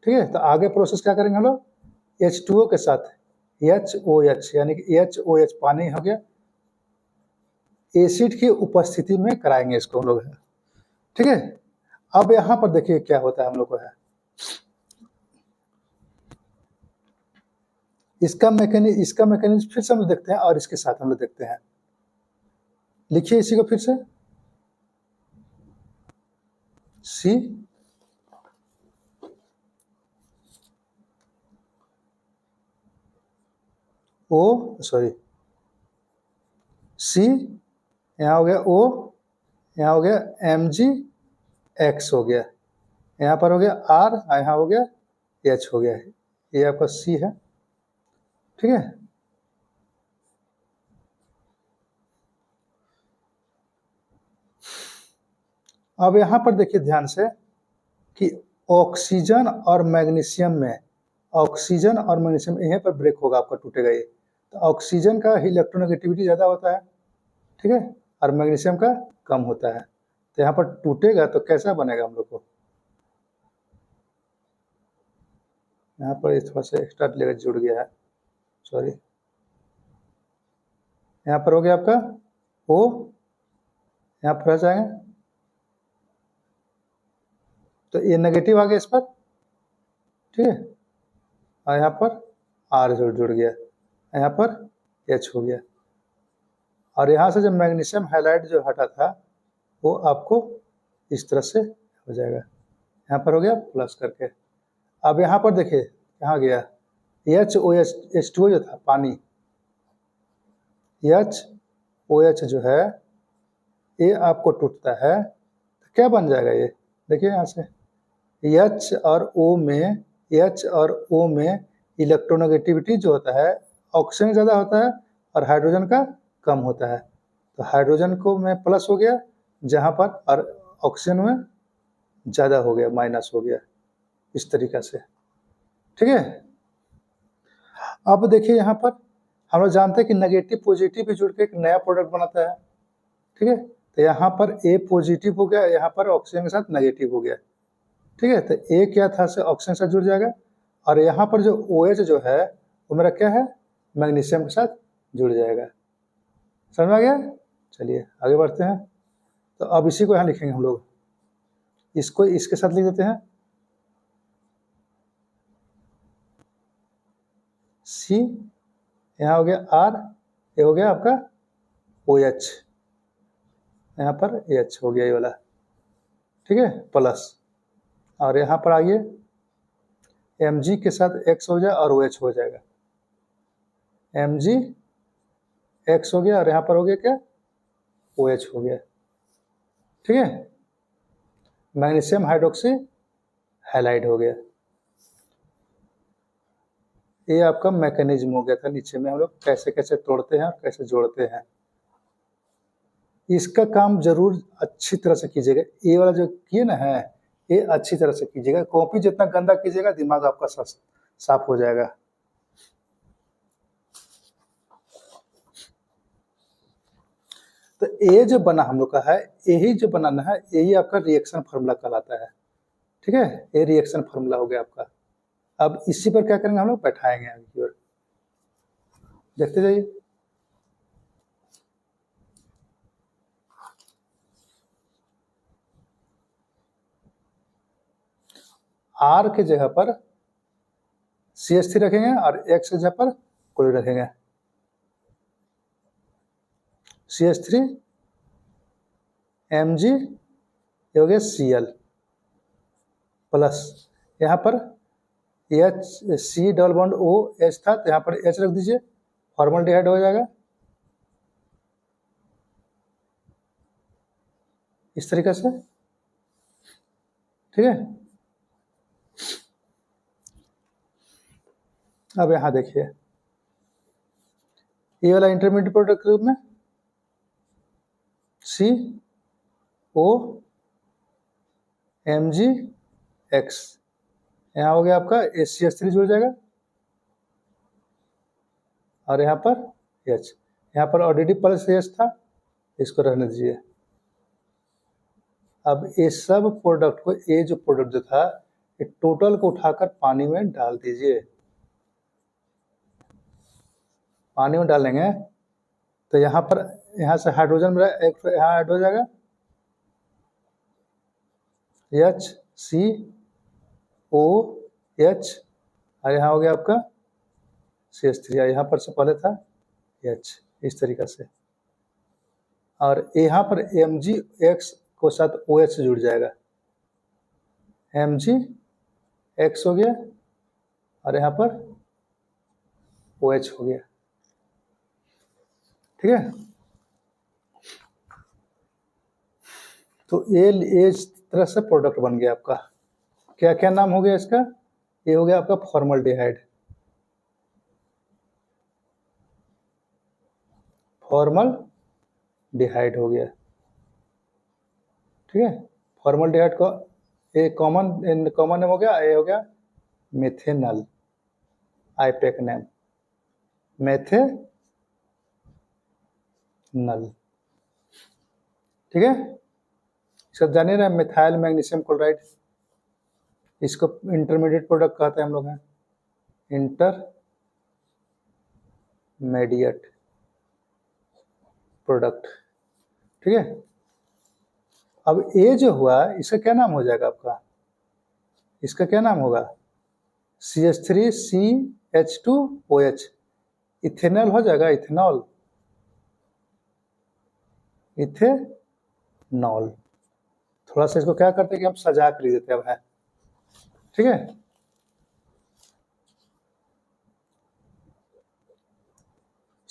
Speaker 1: ठीक है, तो आगे प्रोसेस क्या करेंगे हम लोग, H2O के साथ HOH, यानी कि HOH पानी हो गया, एसिड की उपस्थिति में कराएंगे इसको हम लोग। ठीक है, अब यहाँ पर देखिए क्या होता है हम लोग को है, इसका मैकेनिज्म फिर से हम लोग देखते हैं और इसके साथ हम लोग देखते हैं। लिखिए इसी को फिर से, C O सॉरी C, यहाँ हो गया O, यहाँ हो गया MgX हो गया, यहाँ पर हो गया R, यहाँ हो गया H हो गया, ये आपका C है। ठीक है, अब यहाँ पर देखिए ध्यान से कि ऑक्सीजन और मैग्नीशियम में, ऑक्सीजन और मैग्नीशियम यहीं पर ब्रेक होगा आपका, टूटेगा ये। तो ऑक्सीजन का इलेक्ट्रोनेगेटिविटी ज़्यादा होता है, ठीक है, और मैग्नीशियम का कम होता है। तो यहाँ पर टूटेगा तो कैसा बनेगा हम लोग को, यहाँ पर ये थोड़ा सा एक्स्ट्रा लेकर जुड़ गया है, सॉरी। यहाँ पर हो गया आपका ओ, यहाँ पर आ जाएगा, तो ये नेगेटिव आ गया इस पर, ठीक है, और यहाँ पर आर जुड़ गया, यहाँ पर एच हो गया, और यहाँ से जब मैग्नीशियम हैलाइड जो हटा था वो आपको इस तरह से हो जाएगा, यहाँ पर हो गया प्लस करके। अब यहाँ पर देखिए कहाँ गया, HOH H2O जो था पानी, HOH जो है ये आपको टूटता है तो क्या बन जाएगा ये, देखिए यहाँ से H और O में इलेक्ट्रोनेगेटिविटी जो होता है, ऑक्सीजन ज़्यादा होता है और हाइड्रोजन का कम होता है। तो हाइड्रोजन को में प्लस हो गया जहाँ पर, और ऑक्सीजन में ज़्यादा हो गया, माइनस हो गया, इस तरीक़ा से, ठीक है। अब देखिए यहाँ पर हम लोग जानते हैं कि नेगेटिव पॉजिटिव भी जुड़ के एक नया प्रोडक्ट बनाता है, ठीक है। तो यहाँ पर A पॉजिटिव हो गया, यहाँ पर ऑक्सीजन के साथ नेगेटिव हो गया, ठीक है। तो A क्या था से ऑक्सीजन के साथ जुड़ जाएगा, और यहाँ पर जो OH जो है वो मेरा क्या है, मैग्नीशियम के साथ जुड़ जाएगा, समझ में आ गया। चलिए आगे बढ़ते हैं। तो अब इसी को यहाँ लिखेंगे हम लोग, इसको इसके साथ लिख देते हैं C, यहाँ हो गया R, ये हो गया आपका OH, यहाँ पर H हो गया ये वाला, ठीक है, प्लस, और यहाँ पर आइए Mg के साथ X हो जाए और OH हो जाएगा, Mg X हो गया और यहाँ पर हो गया क्या, OH हो गया, ठीक है। मैग्नीशियम हाइड्रोक्सी हैलाइड हो गया। ये आपका मैकेनिज्म हो गया था, नीचे में हम लोग कैसे कैसे तोड़ते हैं और कैसे जोड़ते हैं। इसका काम जरूर अच्छी तरह से कीजिएगा, ये वाला जो किए ना है ये अच्छी तरह से कीजिएगा, कॉपी जितना गंदा कीजिएगा दिमाग आपका साफ हो जाएगा। तो ये जो बना हम लोग का है, यही जो बनाना है, यही आपका रिएक्शन फार्मूला कहलाता है, ठीक है। ये रिएक्शन फार्मूला हो गया आपका। अब इसी पर क्या करेंगे हम लोग, बैठाएंगे आगे की ओर, देखते जाइए। R के जगह पर CH3 रखेंगे और X के जगह पर क्लोरीन रखेंगे, CH3 Mg ये हो गया Cl प्लस, यहाँ पर C डबल बॉन्ड OH था तो यहाँ पर H रख दीजिए, फॉर्मल्डिहाइड हो जाएगा इस तरीके से, ठीक है। अब यहाँ देखिए ये वाला इंटरमीडिएट प्रोडक्ट के रूप में COMgX, यहाँ हो गया आपका HCH3 जुड़ जाएगा और यहाँ पर H, यहाँ पर ऑलरेडी प्लस H था, इसको रहने दीजिए। अब ये सब प्रोडक्ट को, ये जो प्रोडक्ट जो था ये टोटल को उठाकर पानी में डाल दीजिए, पानी में डालेंगे तो यहाँ पर, यहाँ से हाइड्रोजन मेरा एक यहाँ ऐड हो जाएगा HCOH, और यहाँ हो गया आपका CH3, यहाँ पर से पहले था H, इस तरीक़ा से, और यहाँ पर MgX को साथ OH जुड़ जाएगा, MgX हो गया और यहाँ पर OH हो गया, ठीक है। तो ये इस तरह से प्रोडक्ट बन गया आपका। क्या क्या नाम हो गया इसका, ये हो गया आपका फॉर्मल्डिहाइड, फॉर्मल्डिहाइड हो गया, ठीक है। फॉर्मल्डिहाइड को ए कॉमन कॉमन नेम हो गया, ए हो गया मिथेनल, आईपैक नेम मेथेनल। ठीक है, सब जानिए ना, मिथाइल मैग्नीशियम क्लोराइड, इसको इंटरमीडिएट प्रोडक्ट कहते हैं हम लोग हैं, इंटरमीडिएट प्रोडक्ट। ठीक है, अब ए जो हुआ इसका क्या नाम हो जाएगा आपका, इसका क्या नाम होगा, CH3CH2OH, इथेनॉल हो जाएगा, इथेनॉल, इथेनॉल। थोड़ा सा इसको क्या करते हैं कि हम सजा कर देते हैं अब है। ठीक है,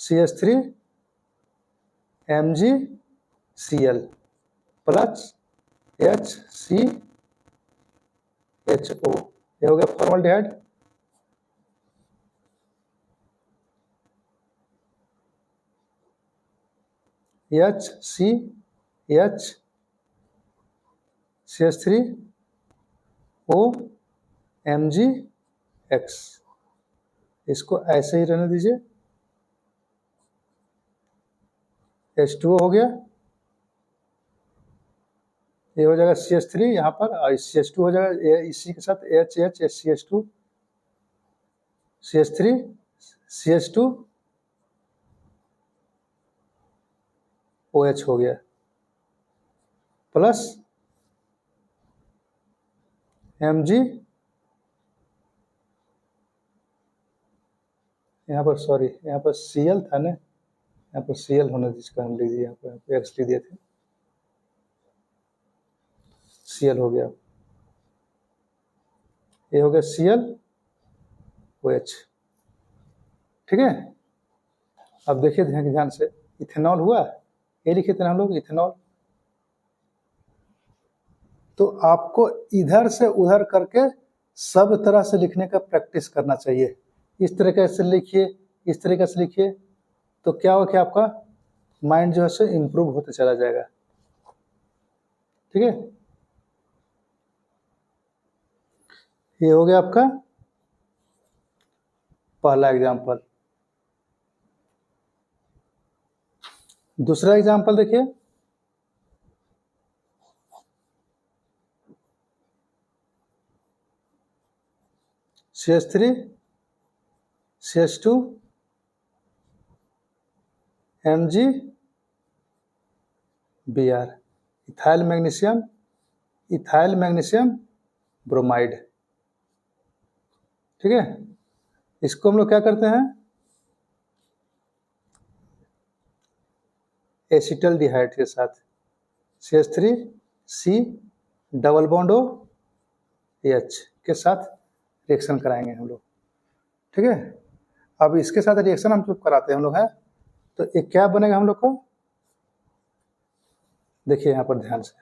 Speaker 1: CH3MgCl प्लस HCHO, ये हो गया फॉर्मल्डिहाइड। CH3OMgX, इसको ऐसे ही रहने दीजिए। H2O हो गया, ये हो जाएगा CH3 यहाँ पर, और CH2 हो जाएगा इसी के साथ HCH2, CH3 CH2 OH हो गया, प्लस Mg, यहाँ पर सॉरी, यहाँ पर Cl था ना, यहाँ पर Cl होना जिसका हम लीजिए, यहाँ पर X लिख दिए थे, Cl हो गया, ये हो गया ClOH। ठीक है, अब देखिए ध्यान से, इथेनॉल हुआ, ये लिखे थे हम लोग इथेनॉल। तो आपको इधर से उधर करके सब तरह से लिखने का प्रैक्टिस करना चाहिए। इस तरीके से लिखिए, इस तरीके से लिखिए, तो क्या हो कि आपका माइंड जो है सो इम्प्रूव होते चला जाएगा। ठीक है, ये हो गया आपका पहला एग्जाम्पल। दूसरा एग्जाम्पल देखिए, CH3 CH2 MgBr, ethyl magnesium bromide. ठीक है, इसको हम लोग क्या करते हैं, एसिटल्डिहाइड के साथ CH3C डबल बॉन्ड OH के साथ रिएक्शन कराएंगे हम लोग। ठीक है, अब इसके साथ रिएक्शन हम जब कराते हैं हम लोग हैं, तो एक क्या बनेगा हम लोग को, देखिए यहाँ पर ध्यान से,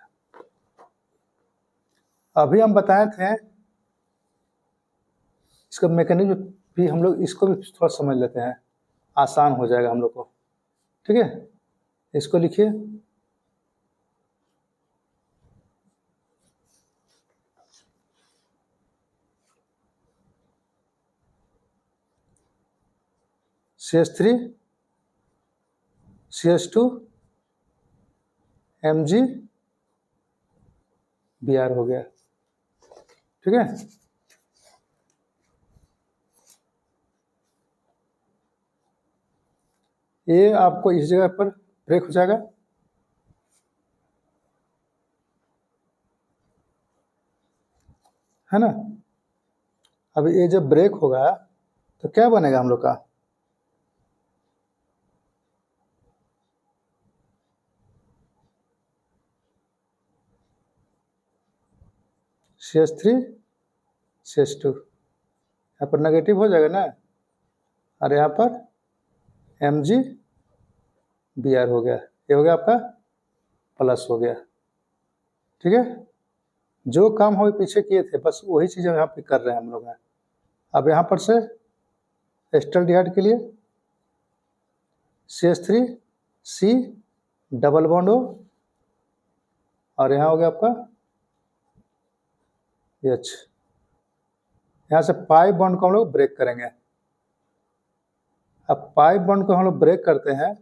Speaker 1: अभी हम बताए थे इसका मैकेनिज्म भी, हम लोग इसको भी थोड़ा समझ लेते हैं, आसान हो जाएगा हम लोग को। ठीक है, इसको लिखिए, CH3 CH2 MgBr हो गया। ठीक है, ये आपको इस जगह पर ब्रेक हो जाएगा, है ना। अब ये जब ब्रेक होगा तो क्या बनेगा हम लोग का, CH3 CH2, यहाँ पर नेगेटिव हो जाएगा ना, और यहाँ पर MgBr हो गया, ये हो गया आपका प्लस हो गया। ठीक है, जो काम हम पीछे किए थे बस वही चीज़ यहाँ पे कर रहे हैं हम लोग हैं। अब यहाँ पर से एस्टल्डिहाइड के लिए CH3C डबल बॉन्ड O, और यहाँ हो गया आपका H। यहाँ से पाई बॉन्ड को हम लोग ब्रेक करेंगे। अब पाई बॉन्ड को हम लोग ब्रेक करते हैं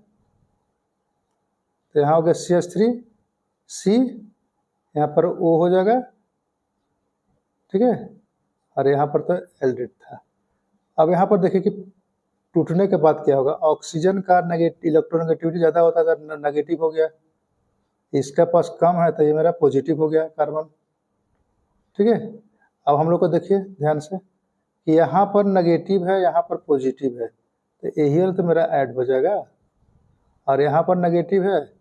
Speaker 1: तो यहाँ हो गया CH3C, यहाँ पर O हो जाएगा, ठीक है, और यहाँ पर तो एल्डिड था। अब यहाँ पर देखिए कि टूटने के बाद क्या होगा, ऑक्सीजन का इलेक्ट्रोनेगेटिविटी ज़्यादा होता है तो नेगेटिव हो गया, इसके पास कम है तो ये मेरा पॉजिटिव हो गया कार्बन, ठीक है। अब हम लोग को देखिए ध्यान से कि यहाँ पर नेगेटिव है, यहाँ पर पॉजिटिव है, तो यही वाला तो मेरा ऐड हो जाएगा, और यहाँ पर नेगेटिव है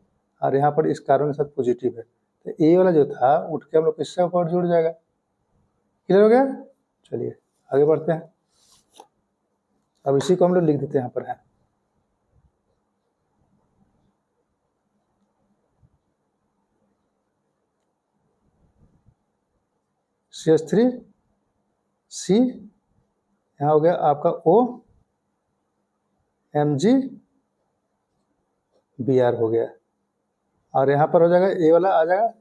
Speaker 1: और यहाँ पर इस कार्बन के साथ पॉजिटिव है, तो ये वाला जो था उठ के हम लोग किससे ऊपर जुड़ जाएगा। क्लियर हो गया? चलिए आगे बढ़ते हैं। अब इसी को हम लोग लिख देते हैं, यहाँ पर है CH3C, यहाँ हो गया आपका OMgBr हो गया, और यहाँ पर हो जाएगा ये वाला आ जाएगा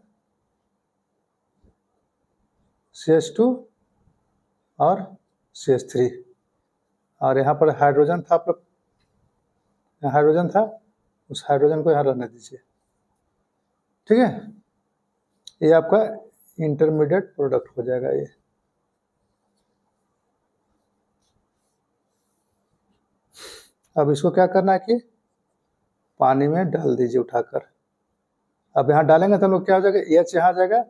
Speaker 1: CH2 और CH3, और यहाँ पर हाइड्रोजन था, आप लोग हाइड्रोजन था, उस हाइड्रोजन को यहाँ रहने दीजिए, ठीक है। ये आपका इंटरमीडिएट प्रोडक्ट हो जाएगा ये। अब इसको क्या करना है कि पानी में डाल दीजिए उठाकर। अब यहाँ डालेंगे तो हम लोग क्या हो जाएगा, H यहाँ जाएगा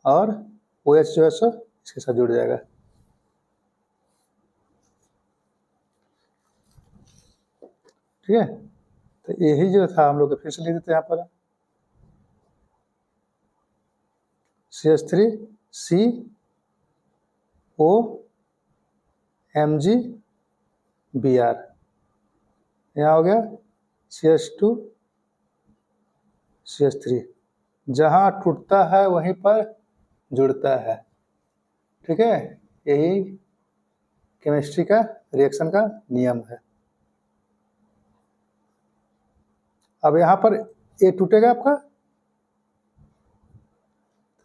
Speaker 1: और OH जो है सो इसके साथ जुड़ जाएगा, ठीक है। तो यही जो था हम लोग फिर से लिख देते हैं यहाँ पर CH3C OMgBr, यहाँ हो गया CH2 CH3, जहाँ टूटता है वहीं पर जुड़ता है, ठीक है। यही केमिस्ट्री का रिएक्शन का नियम है। अब यहाँ पर ए टूटेगा आपका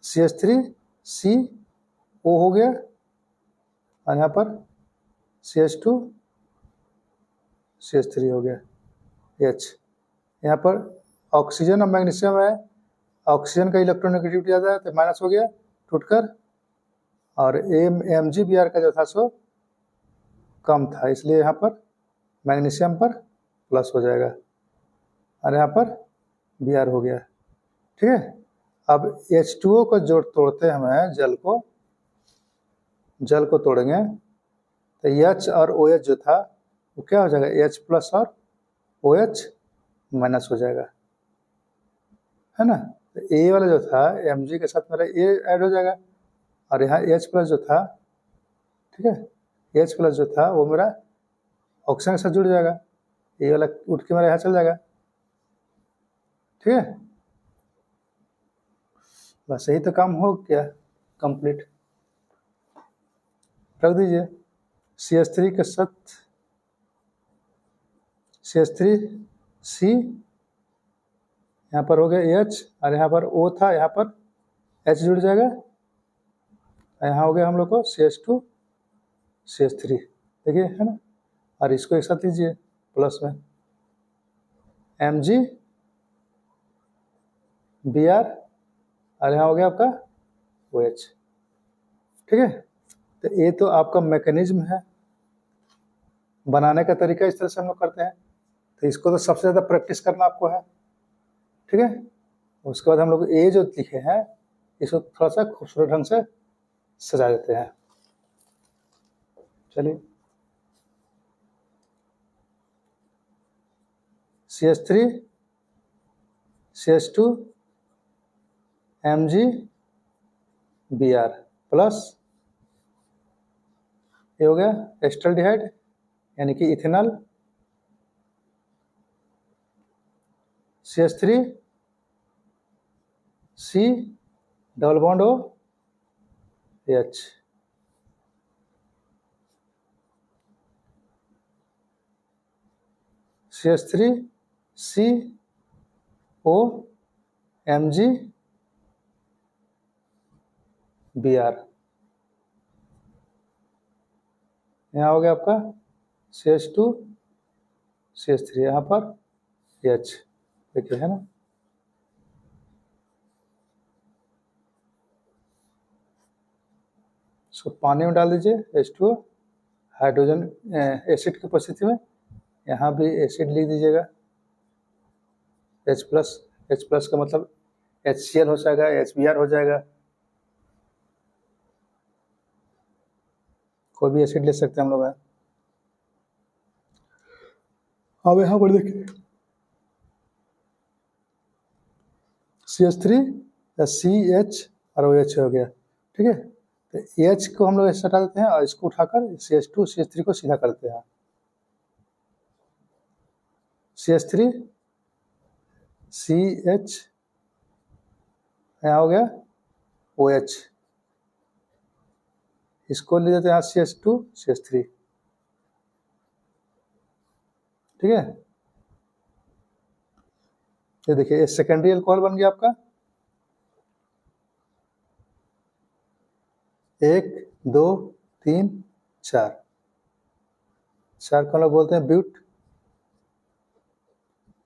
Speaker 1: CH3CO हो गया, और यहाँ पर CH2 CH3 हो गया H। यहाँ पर ऑक्सीजन और मैग्नीशियम है, ऑक्सीजन का इलेक्ट्रोनेगेटिविटी ज़्यादा है तो माइनस हो गया टूटकर, और MgBr का जो था सो कम था, इसलिए यहाँ पर मैग्नीशियम पर प्लस हो जाएगा, और यहाँ पर Br हो गया, ठीक है। अब H2O को जो तोड़ते हैं हमें जल को तोड़ेंगे तो H और OH जो था वो क्या हो जाएगा, H प्लस और OH माइनस हो जाएगा, है ना। तो ए वाला जो था Mg के साथ मेरा ए ऐड हो जाएगा, और यहाँ H प्लस जो था, ठीक है, H प्लस जो था वो मेरा ऑक्सीजन के साथ जुड़ जाएगा, ये वाला उठ के मेरा यहाँ चल जाएगा, ठीक है। बस यही तो काम हो गया कंप्लीट। रख दीजिए CH3 के साथ CH3C, यहाँ पर हो गया H, और यहाँ पर O था, यहाँ पर H जुड़ जाएगा, यहाँ हो गया हम लोग को CH2 CH3, देखिए है ना। और इसको एक साथ लीजिए प्लस में MgBr, और यहाँ हो गया आपका OH, ठीक है। तो ये तो आपका मैकेनिज्म है, बनाने का तरीका इस तरह से हम लोग करते हैं, तो इसको तो सबसे ज़्यादा प्रैक्टिस करना आपको है, ठीक है। उसके बाद हम लोग ये जो लिखे हैं इसको थोड़ा सा खूबसूरत ढंग से सजा देते हैं। चलिए CH3 CH2 MgBr प्लस ये हो गया एस्टल्डिहाइड यानी कि ethanol, CH3C double bond OH, CH3CO MgBr, यहाँ हो गया आपका CH2 CH3, यहाँ पर H, देखिए है ना। इसको पानी में डाल दीजिए H2O, हाइड्रोजन एसिड की उपस्थिति में, यहाँ भी एसिड लिख दीजिएगा H+, H+ का मतलब HCl हो जाएगा, HBr हो जाएगा, कोई भी एसिड ले सकते हैं हम लोग। अब यहाँ पर देखिए CH3 या CH और OH हो गया, ठीक है। तो H को हम लोग ऐसे हटा देते हैं और इसको उठाकर CH2 CH3 को सीधा करते हैं। CH3 CH, यहाँ हो गया OH, इसको ले देते हैं CH2 CH3, ठीक है। ये देखिए ये सेकेंडरी अल्कोहल बन गया आपका, 1 2 3 4, 4 को हम लोग बोलते हैं ब्यूट,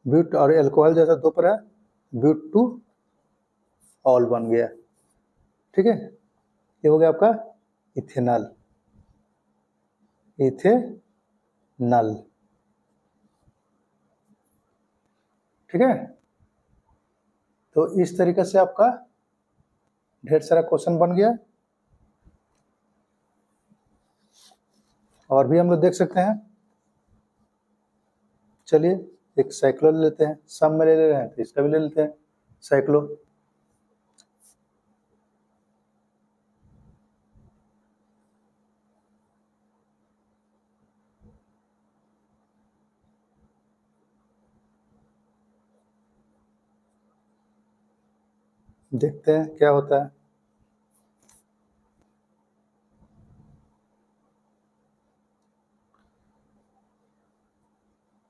Speaker 1: ब्यूट और अल्कोहल जैसा दो पर है, ब्यूट टू ऑल बन गया, ठीक है। ये हो गया आपका इथेनॉल, इथेनॉल, ठीक है। तो इस तरीके से आपका ढेर सारा क्वेश्चन बन गया, और भी हम लोग देख सकते हैं। चलिए एक साइक्लो ले लेते हैं, सब में ले रहे हैं तो इसका भी ले लेते हैं साइक्लो। देखते हैं क्या होता है।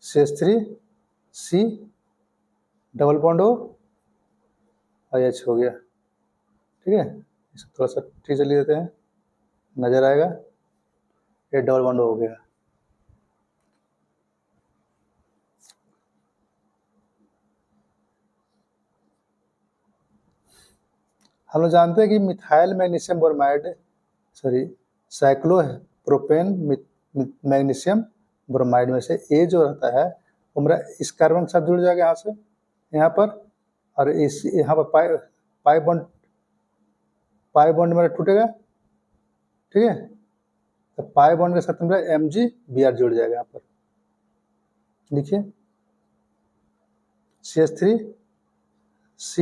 Speaker 1: CH3 C double bond O और H हो गया, ठीक है। इसको थोड़ा सा ठीक से ले देते हैं, नजर आएगा, ये डबल बॉन्ड हो गया। हम लोग जानते हैं कि methyl magnesium bromide, sorry cyclo है प्रोपेन मैग्नीशियम ब्रोमाइड में से ए जो रहता है वो मेरा इस कार्बन के साथ जुड़ जाएगा यहाँ से यहाँ पर, और इस यहाँ पर पाई बॉन्ड मेरा टूटेगा, ठीक है। तो पाई बॉन्ड के साथ मेरा MgBr जुड़ जाएगा यहाँ पर, देखिए CH3 C,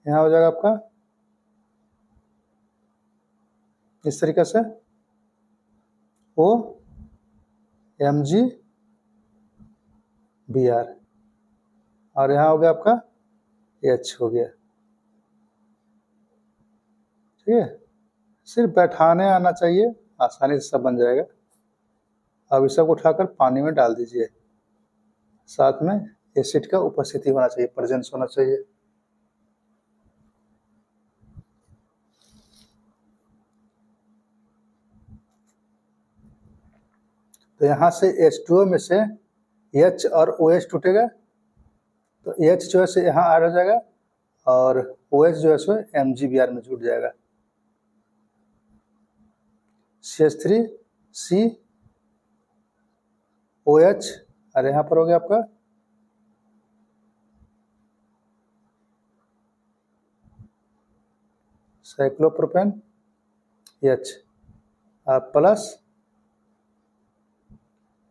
Speaker 1: यहाँ हो जाएगा आपका इस तरीके से O MgBr, और यहाँ हो गया आपका H हो गया, ठीक है। सिर्फ बैठाने आना चाहिए, आसानी से सब बन जाएगा। अब इस सब उठाकर पानी में डाल दीजिए, साथ में एसिड का उपस्थिति होना चाहिए, प्रेजेंस होना चाहिए। तो यहाँ से H2O में से H और OH टूटेगा, तो H जो है से यहाँ ऐड हो जाएगा और OH जो है सो MgBr में जुड़ जाएगा। CH3 C OH, और यहाँ पर हो गया आपका साइक्लोप्रोपेन H प्लस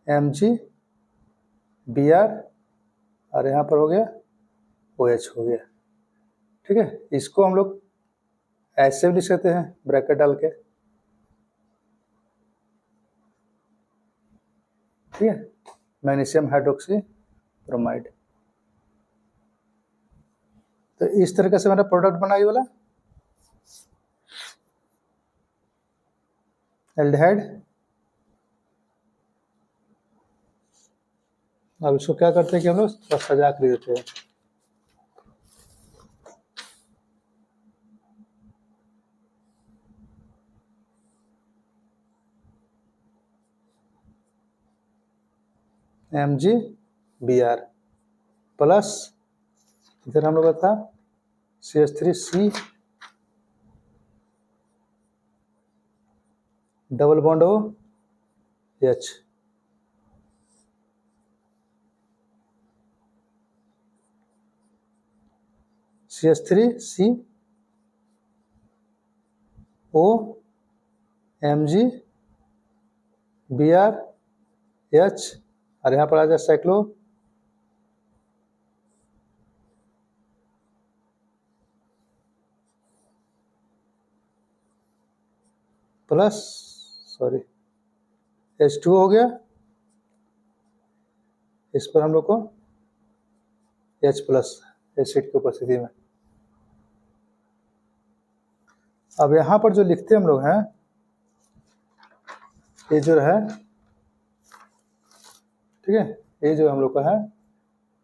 Speaker 1: MgBr, और यहाँ पर हो गया OH हो गया, ठीक है। इसको हम लोग ऐसे भी लिख सकते हैं ब्रैकेट डाल के, ठीक है, मैग्नीशियम हाइड्रोक्सी ब्रोमाइड। तो इस तरीके से मेरा प्रोडक्ट बना ये वाला एल्डिहाइड। अब इसको क्या करते हैं कि हम लोग थोड़ा सजा कर देते हैं, MgBr प्लस इधर हम लोग का था CH3C double bond OH CH3C O MgBr H और यहाँ पर आ जाए साइक्लो प्लस सॉरी H2 हो गया, इस पर हम लोग को H प्लस एसिड की उपस्थिति में। अब यहाँ पर जो लिखते हम लोग हैं ये जो है, ठीक है, ये जो हम लोग का है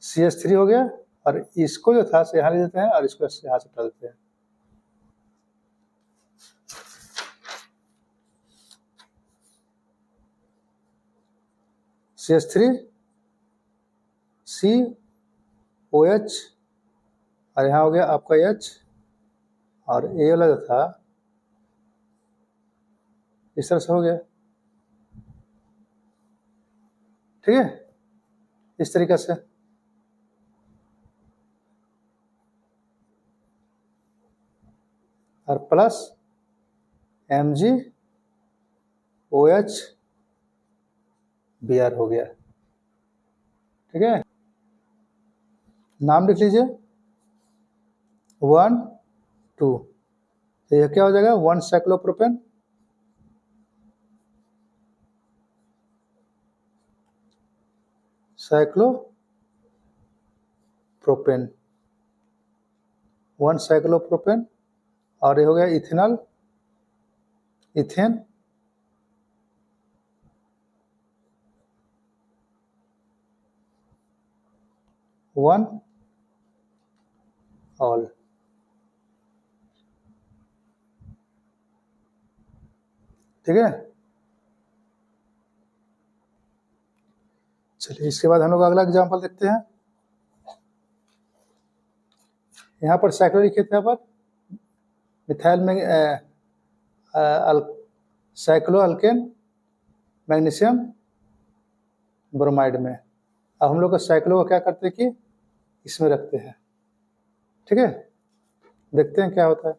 Speaker 1: CH3 हो गया और इसको जो था यहाँ ले देते हैं और इसको यहाँ से हटा देते हैं। CH3COH और यहाँ हो गया आपका H और ये वाला जो था इस तरह से हो गया, ठीक है, इस तरीके से। और प्लस MgOH-Br हो गया, ठीक है। नाम लिख लीजिए 1 2, तो यह क्या हो जाएगा 1 साइक्लोप्रोपेन साइक्लोप्रोपेन 1 साइक्लोप्रोपेन और ये हो गया इथेनॉल इथेन 1 ऑल, ठीक है। चलिए इसके बाद हम लोग अगला एग्जांपल देखते हैं। यहाँ पर साइक्लो लिखे थे, यहाँ पर मिथाइल में साइक्लो अल्केन मैग्नीशियम ब्रोमाइड में। अब हम लोग का साइक्लो को क्या करते हैं कि इसमें रखते हैं, ठीक है। देखते हैं क्या होता है।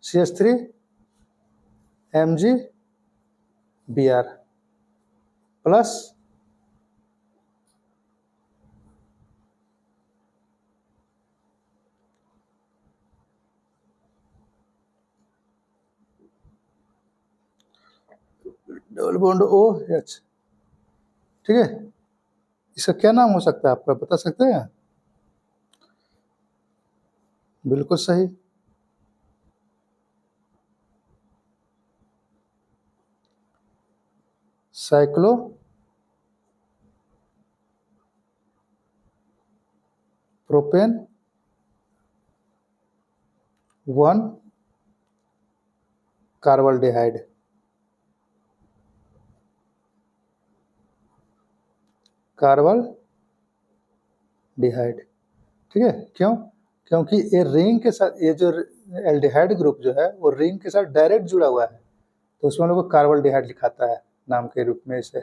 Speaker 1: CH3 MgBr plus double bond OH, ठीक है। इसका क्या नाम हो सकता है आपका बता सकते हैं? बिल्कुल सही, साइक्लो प्रोपेन 1 कार्बल्डिहाइड, कार्बल्डिहाइड, ठीक है। क्यों? क्योंकि ये रिंग के साथ, ये जो एल्डिहाइड ग्रुप जो है वो रिंग के साथ डायरेक्ट जुड़ा हुआ है, तो उसमें लोग को कार्बल्डिहाइड लिखाता है नाम के रूप में इसे,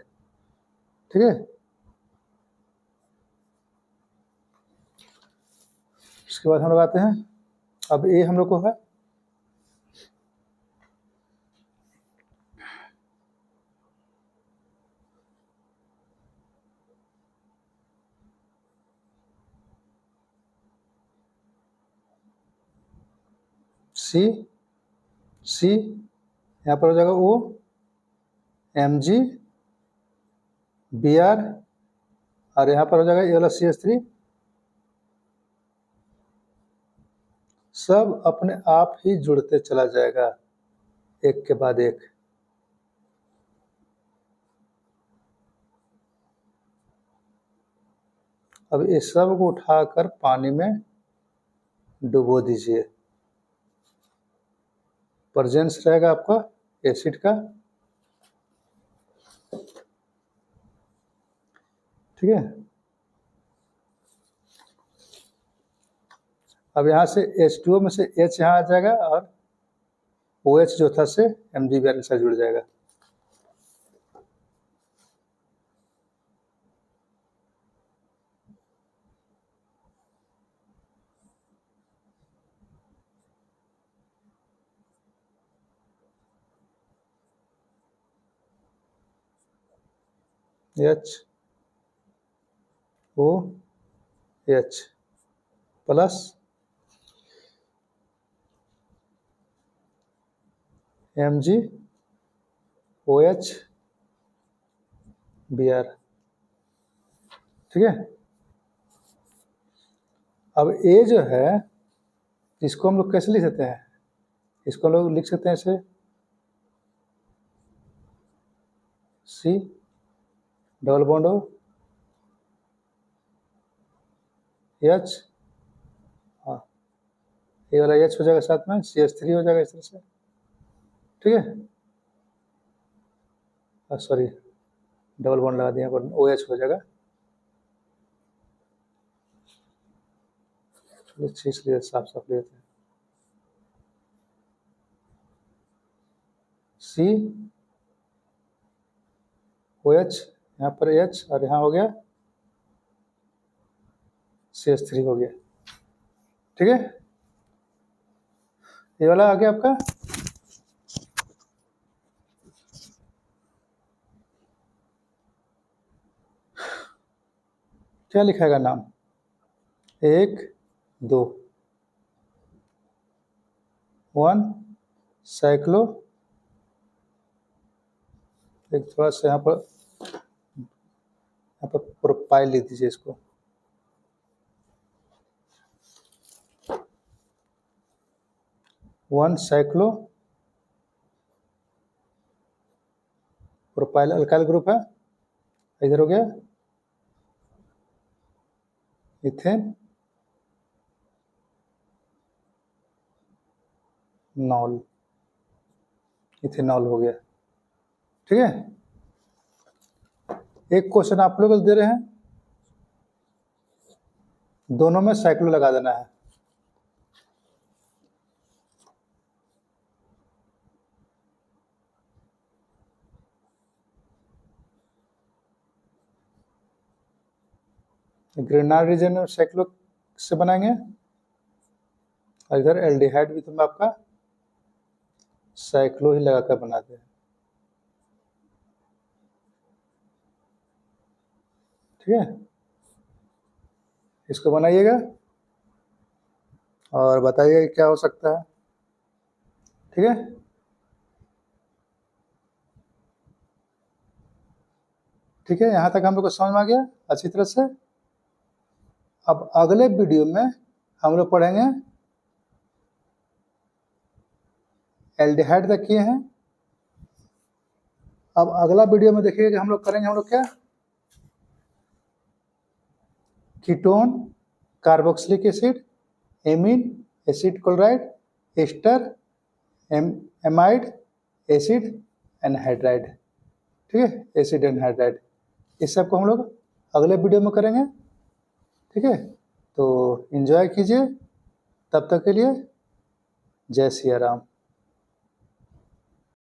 Speaker 1: ठीक है। उसके बाद हम लोग आते हैं, अब ये हम लोग को है C यहाँ पर हो जाएगा O MgBr और यहाँ पर हो जाएगा ये वाला CH3, सब अपने आप ही जुड़ते चला जाएगा एक के बाद एक। अब इस सब को उठाकर पानी में डुबो दीजिए, प्रेजेंस रहेगा आपका एसिड का, ठीक है। अब यहाँ से H2O में से H यहाँ आ जाएगा और OH जो था से MgBr के साथ जुड़ जाएगा। HOH प्लस MgOH Br, ठीक है। अब A जो है इसको हम लोग कैसे लिख सकते हैं, इसको हम लोग लिख सकते हैं ऐसे C double bond O H, हाँ ये वाला H हो जाएगा साथ में CH3 हो जाएगा इस तरह से, ठीक है। सॉरी डबल बॉन्ड लगा दिया पर OH हो जाएगा, इसलिए साफ साफ लेते हैं C OH, यहाँ पर H और यहाँ हो गया CH3 हो गया, ठीक है। ये वाला आ गया आपका। क्या लिखाएगा नाम, 1 2 1 साइक्लो, एक थोड़ा सा यहाँ पर प्रोपाइल लिख दीजिए इसको, one cyclo propyl alkyl group है, इधर हो गया इथेन नॉल, इथेनॉल हो गया, ठीक है। एक क्वेश्चन आप लोग दे रहे हैं, दोनों में साइक्लो लगा देना है, ग्रेनाड रीजन में साइक्लो से बनाएंगे और इधर एल्डिहाइड भी तुम आपका साइक्लो ही लगाकर बनाते हैं, ठीक है। इसको बनाइएगा और बताइएगा क्या हो सकता है, ठीक है। ठीक है, यहाँ तक हम लोग को समझ में आ गया अच्छी तरह से। अब अगले वीडियो में हम लोग पढ़ेंगे, एल्डिहाइड तक किए हैं। अब अगला वीडियो में देखिएगा कि हम लोग करेंगे, हम लोग क्या, ketone, carboxylic acid, amine, acid chloride, ester, amide, acid anhydride, ठीक है, एसिड एनहाइड्राइड, इस सब को हम लोग अगले वीडियो में करेंगे, ठीक है। तो एंजॉय कीजिए, तब तक के लिए जय सिया राम।